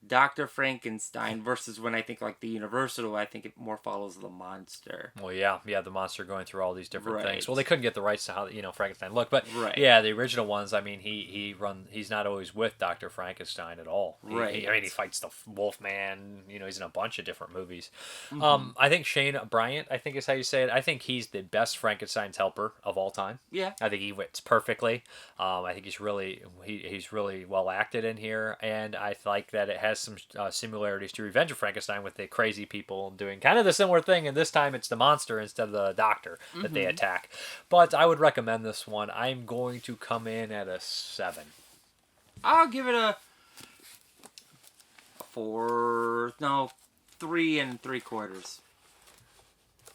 Dr. Frankenstein versus when I think like the Universal, I think it more follows the monster. Well, yeah, the monster going through all these different things. Well, they couldn't get the rights to how Frankenstein looked, but yeah, the original ones. I mean, he's not always with Dr. Frankenstein at all. He fights the Wolfman. He's in a bunch of different movies. Mm-hmm. I think Shane Bryant, I think is how you say it. I think he's the best Frankenstein's helper of all time. Yeah, I think he fits perfectly. I think he's really well acted in here, and I like that it has some similarities to Revenge of Frankenstein with the crazy people doing kind of the similar thing, and this time it's the monster instead of the doctor that they attack. But I would recommend this one. I'm going to come in at a 7. I'll give it a 4. No, 3 3/4.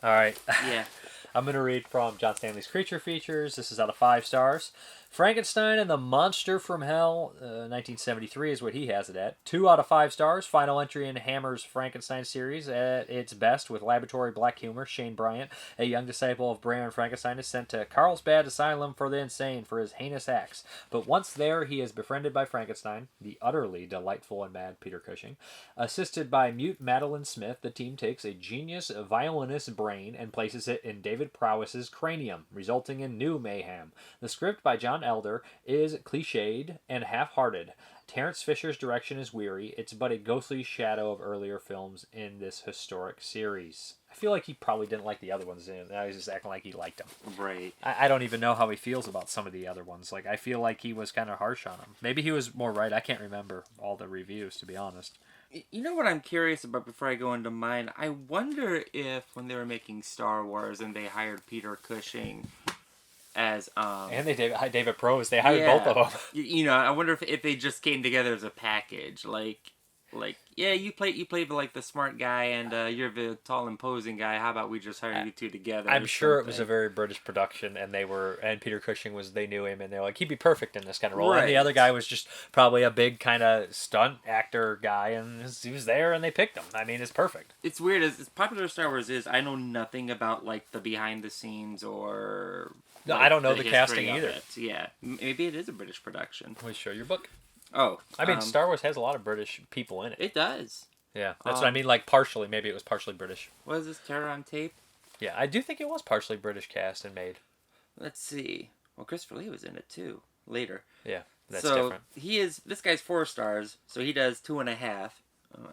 All right. Yeah. I'm going to read from John Stanley's Creature Features. This is out of 5 stars. Frankenstein and the Monster from Hell, 1973 is what he has it at. 2 out of 5 stars. Final entry in Hammer's Frankenstein series at its best with laboratory black humor. Shane Bryant, a young disciple of Bram Frankenstein, is sent to Carlsbad Asylum for the insane for his heinous acts. But once there, he is befriended by Frankenstein, the utterly delightful and mad Peter Cushing. Assisted by mute Madeline Smith, the team takes a genius violinist's brain and places it in David Prowse's cranium, resulting in new mayhem. The script by John Elder is cliched and half-hearted. Terence Fisher's direction is weary. It's but a ghostly shadow of earlier films in this historic series. I feel like he probably didn't like the other ones. I was just acting like he liked them. Right. I don't even know how he feels about some of the other ones. Like, I feel like he was kind of harsh on them. Maybe he was more right. I can't remember all the reviews, to be honest. You know what I'm curious about before I go into mine? I wonder if when they were making Star Wars and they hired Peter Cushing as and they David Prowse, they hired both of them. I wonder if they just came together as a package, like yeah, you play like the smart guy and you're the tall imposing guy. How about we just hire you two together? I'm sure it was a very British production, and Peter Cushing they knew him, and they're like, he'd be perfect in this kind of role. And the other guy was just probably a big kind of stunt actor guy, and he was there, and they picked him. I mean, it's perfect. It's weird as popular as Star Wars is. I know nothing about like the behind the scenes or. No, I don't know the casting either. Yeah, maybe it is a British production. Please show your book. Oh, I mean, Star Wars has a lot of British people in it. It does. Yeah, that's what I mean. Like partially, maybe it was partially British. Was this Terror on Tape? Yeah, I do think it was partially British cast and made. Let's see. Well, Christopher Lee was in it too later. Yeah, that's different. different. This guy's 4 stars, so he does 2.5.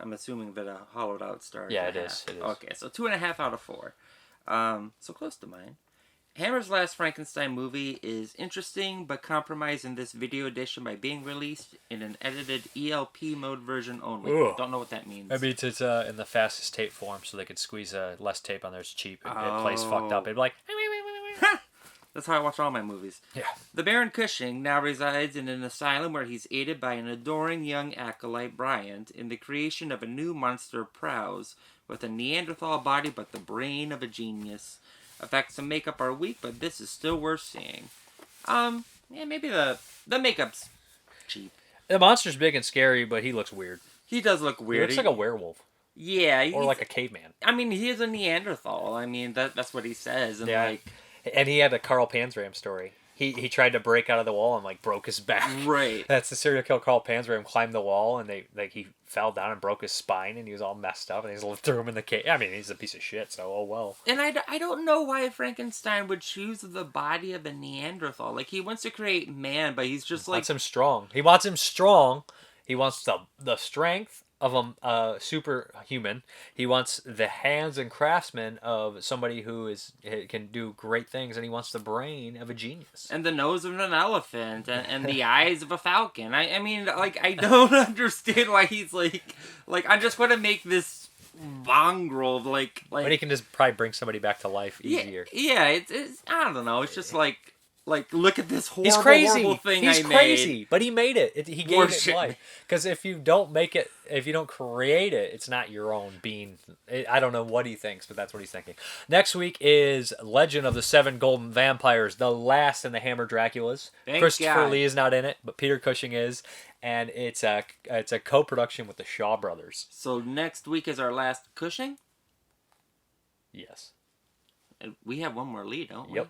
I'm assuming that a hollowed out star. Yeah, it is. Okay, so 2.5 out of 4. So close to mine. Hammer's last Frankenstein movie is interesting, but compromised in this video edition by being released in an edited ELP mode version only. Ooh. Don't know what that means. That means it's in the fastest tape form, so they could squeeze less tape on there. It's cheap. It plays fucked up. It'd be like... That's how I watch all my movies. Yeah. The Baron Cushing now resides in an asylum where he's aided by an adoring young acolyte, Bryant, in the creation of a new monster, Prowse, with a Neanderthal body but the brain of a genius. Effects and makeup are weak, but this is still worth seeing. Yeah, maybe the makeup's cheap. The monster's big and scary, but he looks weird. He does look weird. He looks like a werewolf. Yeah. Or like a caveman. I mean, he is a Neanderthal. I mean, that's what he says. And And he had a Carl Panzram story. He tried to break out of the wall and like broke his back. Right. That's the serial killer Carl Panzram climbed the wall and he fell down and broke his spine and he was all messed up and they threw him in the cave. I mean, he's a piece of shit, so oh well. And I don't know why Frankenstein would choose the body of a Neanderthal. Like, he wants to create man, but he's just like... Wants him strong. He wants him strong. He wants the strength of a superhuman. He wants the hands and craftsman of somebody who can do great things, and he wants the brain of a genius. And the nose of an elephant, and the eyes of a falcon. I mean, like, I don't understand why he's like I'm just going to make this mongrel, like... But he can just probably bring somebody back to life easier. Yeah, it's I don't know, it's just like, look at this horrible thing He's I made. crazy, but he made it. He gave it life. Because if you don't make it, if you don't create it, it's not your own being. I don't know what he thinks, but that's what he's thinking. Next week is Legend of the Seven Golden Vampires, the last in the Hammer Draculas. Thank Christopher God. Lee is not in it, but Peter Cushing is, and it's a co-production with the Shaw Brothers. So next week is our last Cushing? Yes. And we have one more lead, don't we? Yep.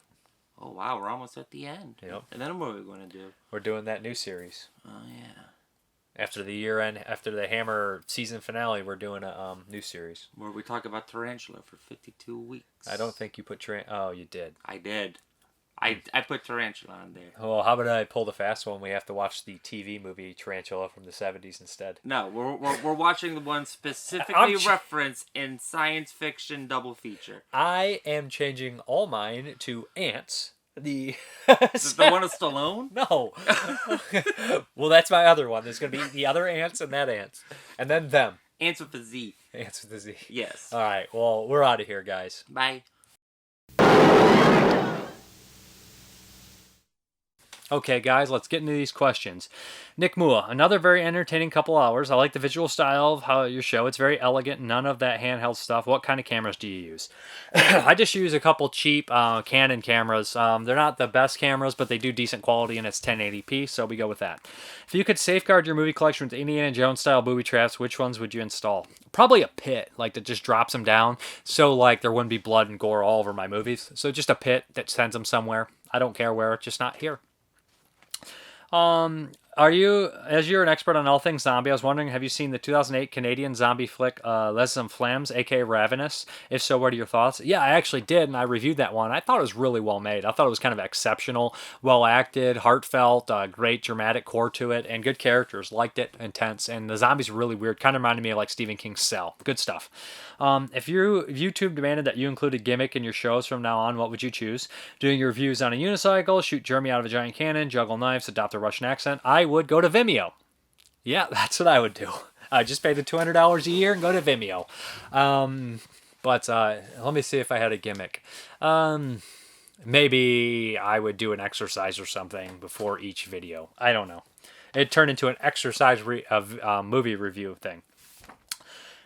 Oh, wow, we're almost at the end. Yep. And then what are we going to do? We're doing that new series. Oh, yeah. After the year end, after the Hammer season finale, we're doing a new series. Where we talk about Tarantula for 52 weeks. I don't think you put Oh, you did. I did. I put Tarantula on there. Well, how about I pull the fast one? We have to watch the TV movie Tarantula from the 70s instead. No, we're watching the one specifically referenced in science fiction double feature. I am changing all mine to Ants. The one of Stallone? No. Well, that's my other one. There's going to be the other Ants and that Ants. And then them. Ants with a Z. Ants with a Z. Yes. All right. Well, we're out of here, guys. Bye. Okay, guys, let's get into these questions. Nick Mua, another very entertaining couple hours. I like the visual style of how your show. It's very elegant. None of that handheld stuff. What kind of cameras do you use? I just use a couple cheap Canon cameras. They're not the best cameras, but they do decent quality, and it's 1080p, so we go with that. If you could safeguard your movie collection with Indiana Jones-style booby traps, which ones would you install? Probably a pit, like that just drops them down, so like there wouldn't be blood and gore all over my movies. So just a pit that sends them somewhere. I don't care where, just not here. Are you, as you're an expert on all things zombie, I was wondering, have you seen the 2008 Canadian zombie flick, Les Enflammes, aka Ravenous? If so, what are your thoughts? Yeah, I actually did, and I reviewed that one. I thought it was really well made. I thought it was kind of exceptional, well acted, heartfelt, great dramatic core to it, and good characters. Liked it, intense, and the zombies were really weird. Kind of reminded me of like Stephen King's Cell. Good stuff. If YouTube demanded that you include a gimmick in your shows from now on, what would you choose? Doing your reviews on a unicycle, shoot Jeremy out of a giant cannon, juggle knives, adopt a Russian accent? I would go to Vimeo. Yeah, that's what I would do. I just pay the $200 a year and go to Vimeo. But let me see if I had a gimmick. Maybe I would do an exercise or something before each video. I don't know. It turned into an exercise movie review thing.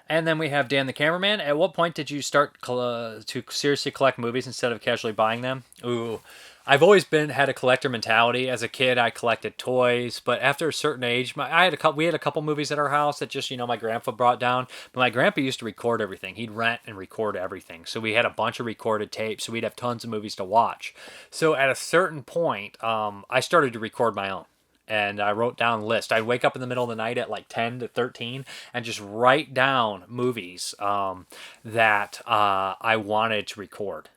And then we have Dan the Cameraman. At what point did you start to seriously collect movies instead of casually buying them? Ooh, I've always had a collector mentality. As a kid, I collected toys, but after a certain age, we had a couple movies at our house that just, my grandpa brought down. But my grandpa used to record everything. He'd rent and record everything. So we had a bunch of recorded tapes, so we'd have tons of movies to watch. So at a certain point, I started to record my own. And I wrote down lists. I'd wake up in the middle of the night at like 10 to 13 and just write down movies that I wanted to record.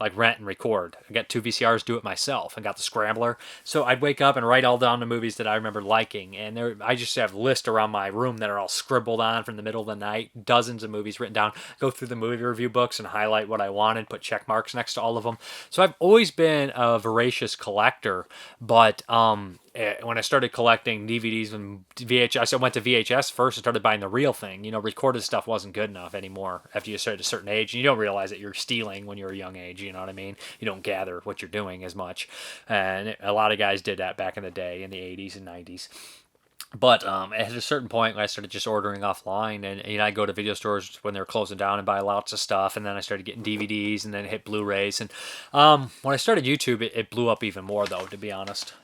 like rent and record. I got 2 VCRs, do it myself, and got the scrambler. So I'd wake up and write all down the movies that I remember liking, and I just have lists around my room that are all scribbled on from the middle of the night, dozens of movies written down. Go through the movie review books and highlight what I wanted, put check marks next to all of them. So I've always been a voracious collector, but when I started collecting DVDs and VHS, I went to VHS first and started buying the real thing. You know, recorded stuff wasn't good enough anymore after you started a certain age. And you don't realize that you're stealing when you're a young age, you know what I mean? You don't gather what you're doing as much. And a lot of guys did that back in the day in the 80s and 90s. But at a certain point, I started just ordering offline, and I go to video stores when they're closing down and buy lots of stuff. And then I started getting DVDs, and then hit Blu-rays. And when I started YouTube, it blew up even more, though, to be honest.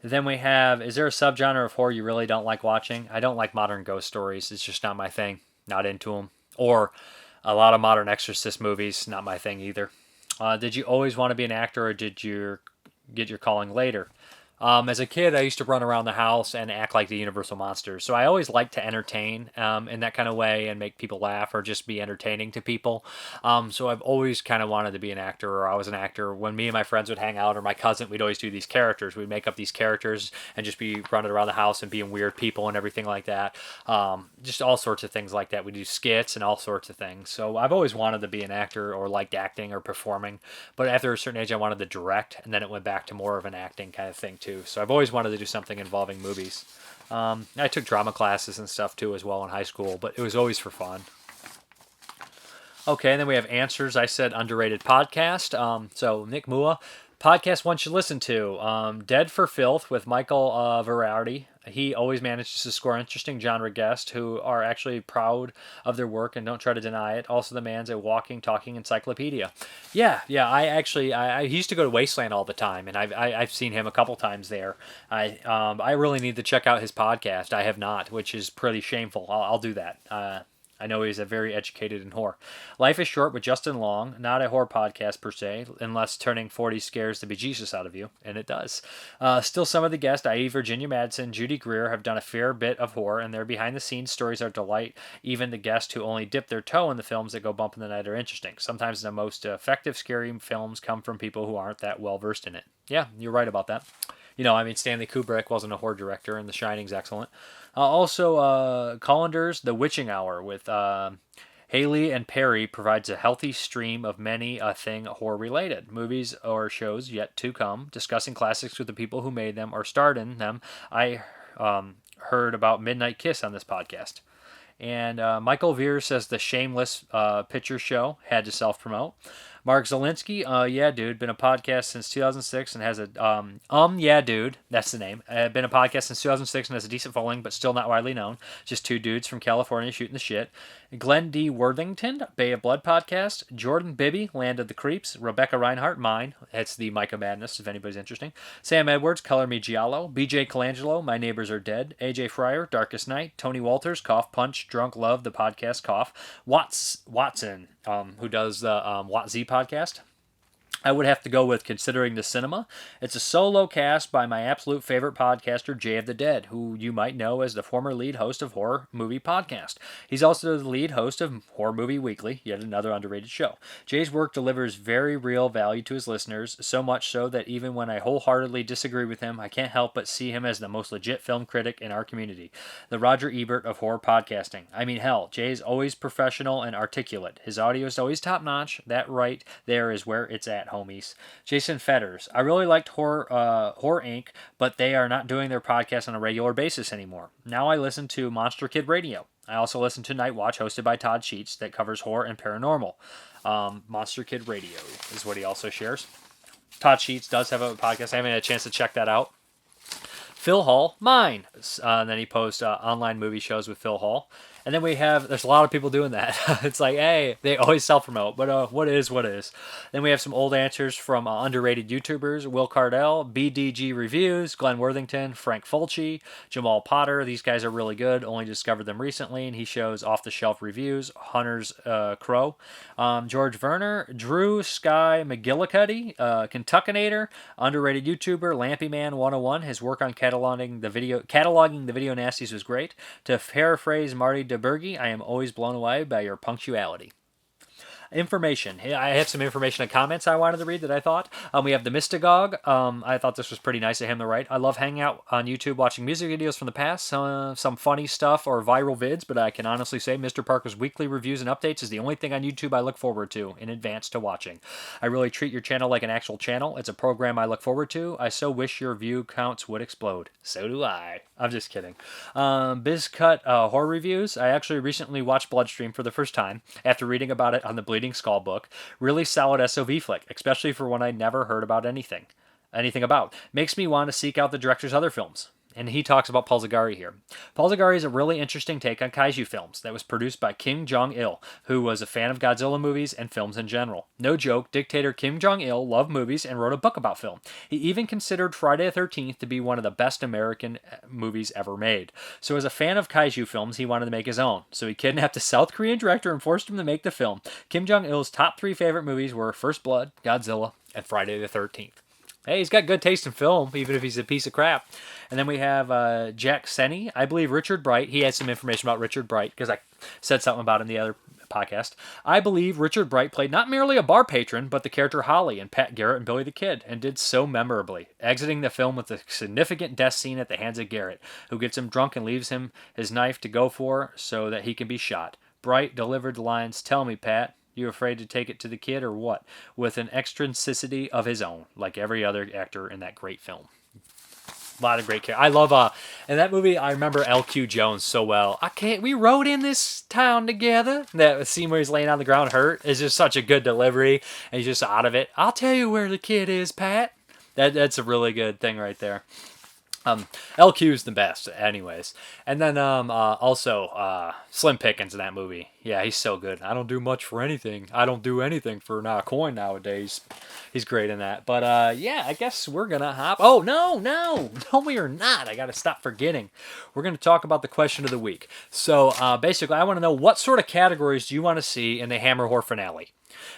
Then we have, is there a subgenre of horror you really don't like watching? I don't like modern ghost stories. It's just not my thing. Not into them. Or a lot of modern exorcist movies. Not my thing either. Did you always want to be an actor, or did you get your calling later? As a kid, I used to run around the house and act like the Universal Monsters. So I always liked to entertain in that kind of way and make people laugh or just be entertaining to people. So I've always kind of wanted to be an actor, or I was an actor. When me and my friends would hang out, or my cousin, we'd always do these characters. We'd make up these characters and just be running around the house and being weird people and everything like that. Just all sorts of things like that. We do skits and all sorts of things. So I've always wanted to be an actor or liked acting or performing. But after a certain age, I wanted to direct, and then it went back to more of an acting kind of thing too. So I've always wanted to do something involving movies. I took drama classes and stuff too as well in high school, but it was always for fun. Okay, and then we have answers. I said underrated podcast. So Nick Mua, podcast one should listen to. Dead for Filth with Michael Verardi. He always manages to score interesting genre guests who are actually proud of their work and don't try to deny it. Also, the man's a walking, talking encyclopedia. Yeah. I used to go to Wasteland all the time, and I've seen him a couple times there. I really need to check out his podcast. I have not, which is pretty shameful. I'll do that. I know he's a very educated in horror. Life is Short with Justin Long, not a horror podcast per se, unless turning 40 scares the bejesus out of you, and it does. Still, some of the guests, i.e. Virginia Madsen, Judy Greer, have done a fair bit of horror, and their behind-the-scenes stories are a delight. Even the guests who only dip their toe in the films that go bump in the night are interesting. Sometimes the most effective scary films come from people who aren't that well-versed in it. Yeah, you're right about that. Stanley Kubrick wasn't a horror director, and The Shining's excellent. Also, Collander's The Witching Hour with Haley and Perry provides a healthy stream of many a thing horror-related. Movies or shows yet to come, discussing classics with the people who made them or starred in them. I heard about Midnight Kiss on this podcast. And Michael Veer says The Shameless Picture Show had to self-promote. Mark Zelinsky, yeah, dude, been a podcast since 2006 and has a, yeah, dude, that's the name. Been a podcast since 2006 and has a decent following, but still not widely known. Just two dudes from California shooting the shit. Glenn D. Worthington, Bay of Blood podcast. Jordan Bibby, Land of the Creeps. Rebecca Reinhart, mine. It's the Micah Madness, if anybody's interesting. Sam Edwards, Color Me Giallo. BJ Colangelo, My Neighbors Are Dead. AJ Fryer, Darkest Night. Tony Walters, Cough Punch, Drunk Love, the podcast Cough. Watson, who does the WatZ podcast. I would have to go with Considering the Cinema. It's a solo cast by my absolute favorite podcaster, Jay of the Dead, who you might know as the former lead host of Horror Movie Podcast. He's also the lead host of Horror Movie Weekly, yet another underrated show. Jay's work delivers very real value to his listeners, so much so that even when I wholeheartedly disagree with him, I can't help but see him as the most legit film critic in our community. The Roger Ebert of horror podcasting. I mean, hell, Jay's always professional and articulate. His audio is always top-notch. That right there is where it's at, homies. Jason Fetters. I really liked Horror Inc., but they are not doing their podcast on a regular basis anymore. Now I listen to Monster Kid Radio. I also listen to Night Watch, hosted by Todd Sheets, that covers horror and paranormal. Monster Kid Radio is what he also shares. Todd Sheets does have a podcast. I haven't had a chance to check that out. Phil Hall, mine. And then he posts online movie shows with Phil Hall. And then there's a lot of people doing that. It's like, hey, they always self-promote, but what is? Then we have some old answers from underrated YouTubers, Will Cardell, BDG Reviews, Glenn Worthington, Frank Fulci, Jamal Potter. These guys are really good. Only discovered them recently, and he shows off-the-shelf reviews. Hunter's Crow, George Werner, Drew Sky McGillicuddy, Kentuckinator, underrated YouTuber, Lampyman 101. His work on cataloging the video nasties was great. To paraphrase Marty DeBerge, I am always blown away by your punctuality. Information. I have some information and comments I wanted to read that I thought. We have the Mystagogue. I thought this was pretty nice of him to write. I love hanging out on YouTube watching music videos from the past, some funny stuff or viral vids, but I can honestly say Mrparka's weekly reviews and updates is the only thing on YouTube I look forward to in advance to watching. I really treat your channel like an actual channel. It's a program I look forward to. I so wish your view counts would explode. So do I. I'm just kidding. BizCut horror reviews. I actually recently watched Bloodstream for the first time after reading about it on the Bleeding Skull book. Really solid SOV flick, especially for one I never heard about anything about. Makes me want to seek out the director's other films. And he talks about Pulzigari here. Pulzigari is a really interesting take on kaiju films that was produced by Kim Jong-il, who was a fan of Godzilla movies and films in general. No joke, dictator Kim Jong-il loved movies and wrote a book about film. He even considered Friday the 13th to be one of the best American movies ever made. So as a fan of kaiju films, he wanted to make his own. So he kidnapped a South Korean director and forced him to make the film. Kim Jong-il's top 3 favorite movies were First Blood, Godzilla, and Friday the 13th. Hey, he's got good taste in film, even if he's a piece of crap. And then we have Jack Senny. I believe Richard Bright. He had some information about Richard Bright, because I said something about it in the other podcast. I believe Richard Bright played not merely a bar patron, but the character Holly in Pat Garrett and Billy the Kid, and did so memorably, exiting the film with a significant death scene at the hands of Garrett, who gets him drunk and leaves him his knife to go for so that he can be shot. Bright delivered the lines, "Tell me, Pat, you afraid to take it to the kid or what?" with an eccentricity of his own, like every other actor in that great film. A lot of great characters. I love, in that movie, I remember L.Q. Jones so well. We rode in this town together. That scene where he's laying on the ground hurt is just such a good delivery, and he's just out of it. "I'll tell you where the kid is, Pat." That's a really good thing right there. LQ's the best, anyways. And then also Slim Pickens in that movie. Yeah, he's so good. I don't do much for anything. I don't do anything for a coin nowadays. He's great in that. But yeah, I guess we're gonna hop. Oh no, we are not. I gotta stop forgetting. We're gonna talk about the question of the week. So basically, I want to know what sort of categories do you want to see in the Hammer Horror finale.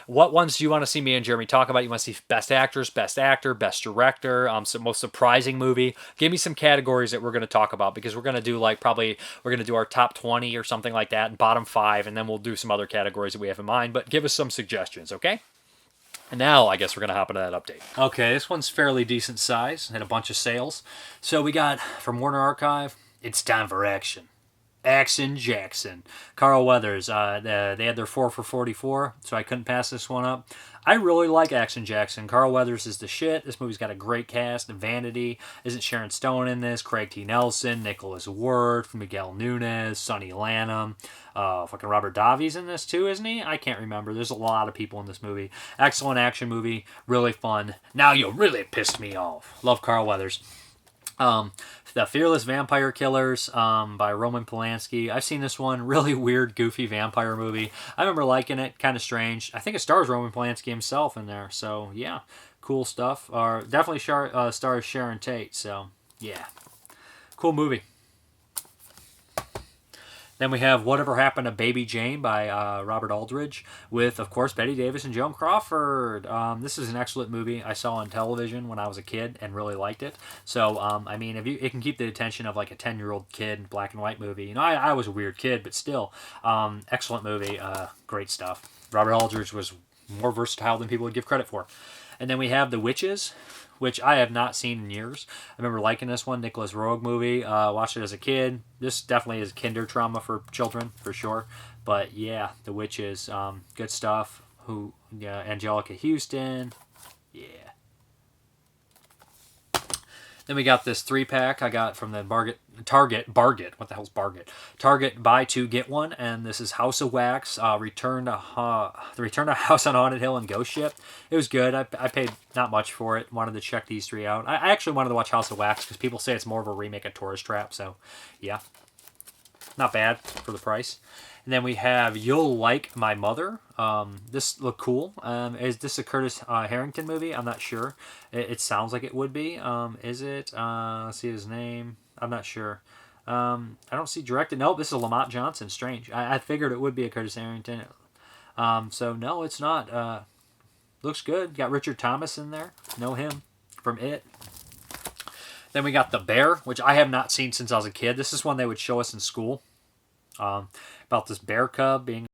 What ones do you want to see me and Jeremy talk about? You want to see best actress, best actor, best director, most surprising movie? Give me some categories that we're going to talk about, because we're going to do we're going to do our top 20 or something like that, and bottom 5, and then we'll do some other categories that we have in mind. But give us some suggestions, okay? And now I guess we're going to hop into that update. Okay, this one's fairly decent size and a bunch of sales. So we got from Warner Archive, "It's time for action." Action Jackson. Carl Weathers, they had their 4 for 44, so I couldn't pass this one up. I really like Action Jackson. Carl Weathers is the shit. This movie's got a great cast. Vanity. Isn't Sharon Stone in this? Craig T. Nelson, Nicholas Worth, Miguel Nunez, Sonny Lanham. Fucking Robert Davi's in this too, isn't he? I can't remember. There's a lot of people in this movie. Excellent action movie. Really fun. Now you really pissed me off. Love Carl Weathers. The Fearless Vampire Killers by Roman Polanski. I've seen this one. Really weird, goofy vampire movie. I remember liking it. Kind of strange. I think it stars Roman Polanski himself in there. So, yeah. Cool stuff. Definitely stars Sharon Tate. So, yeah. Cool movie. Then we have Whatever Happened to Baby Jane by Robert Aldridge with, of course, Bette Davis and Joan Crawford. This is an excellent movie I saw on television when I was a kid and really liked it. So, I mean, it can keep the attention of like a 10-year-old kid, black and white movie. You know, I was a weird kid, but still, excellent movie, great stuff. Robert Aldridge was more versatile than people would give credit for. And then we have The Witches, which I have not seen in years. I remember liking this one, Nicholas Roeg movie. Watched it as a kid. This definitely is kinder trauma for children, for sure. But yeah, The Witches, good stuff. Angelica Houston, yeah. Then we got this 3-pack I got from the Target. What the hell's Barget? Target, buy 2, get 1. And this is House of Wax, Return to House on Haunted Hill and Ghost Ship. It was good. I paid not much for it. Wanted to check these 3 out. I actually wanted to watch House of Wax because people say it's more of a remake of Tourist Trap. So, yeah. Not bad for the price. And then we have You'll Like My Mother. This looked cool. Is this a Curtis Harrington movie? I'm not sure. It sounds like it would be. Is it? Let's see his name. I'm not sure. I don't see directed. Nope, this is Lamont Johnson. Strange. I figured it would be a Curtis Harrington. So, no, it's not. Looks good. Got Richard Thomas in there. Know him from It. Then we got The Bear, which I have not seen since I was a kid. This is one they would show us in school. About this bear cub being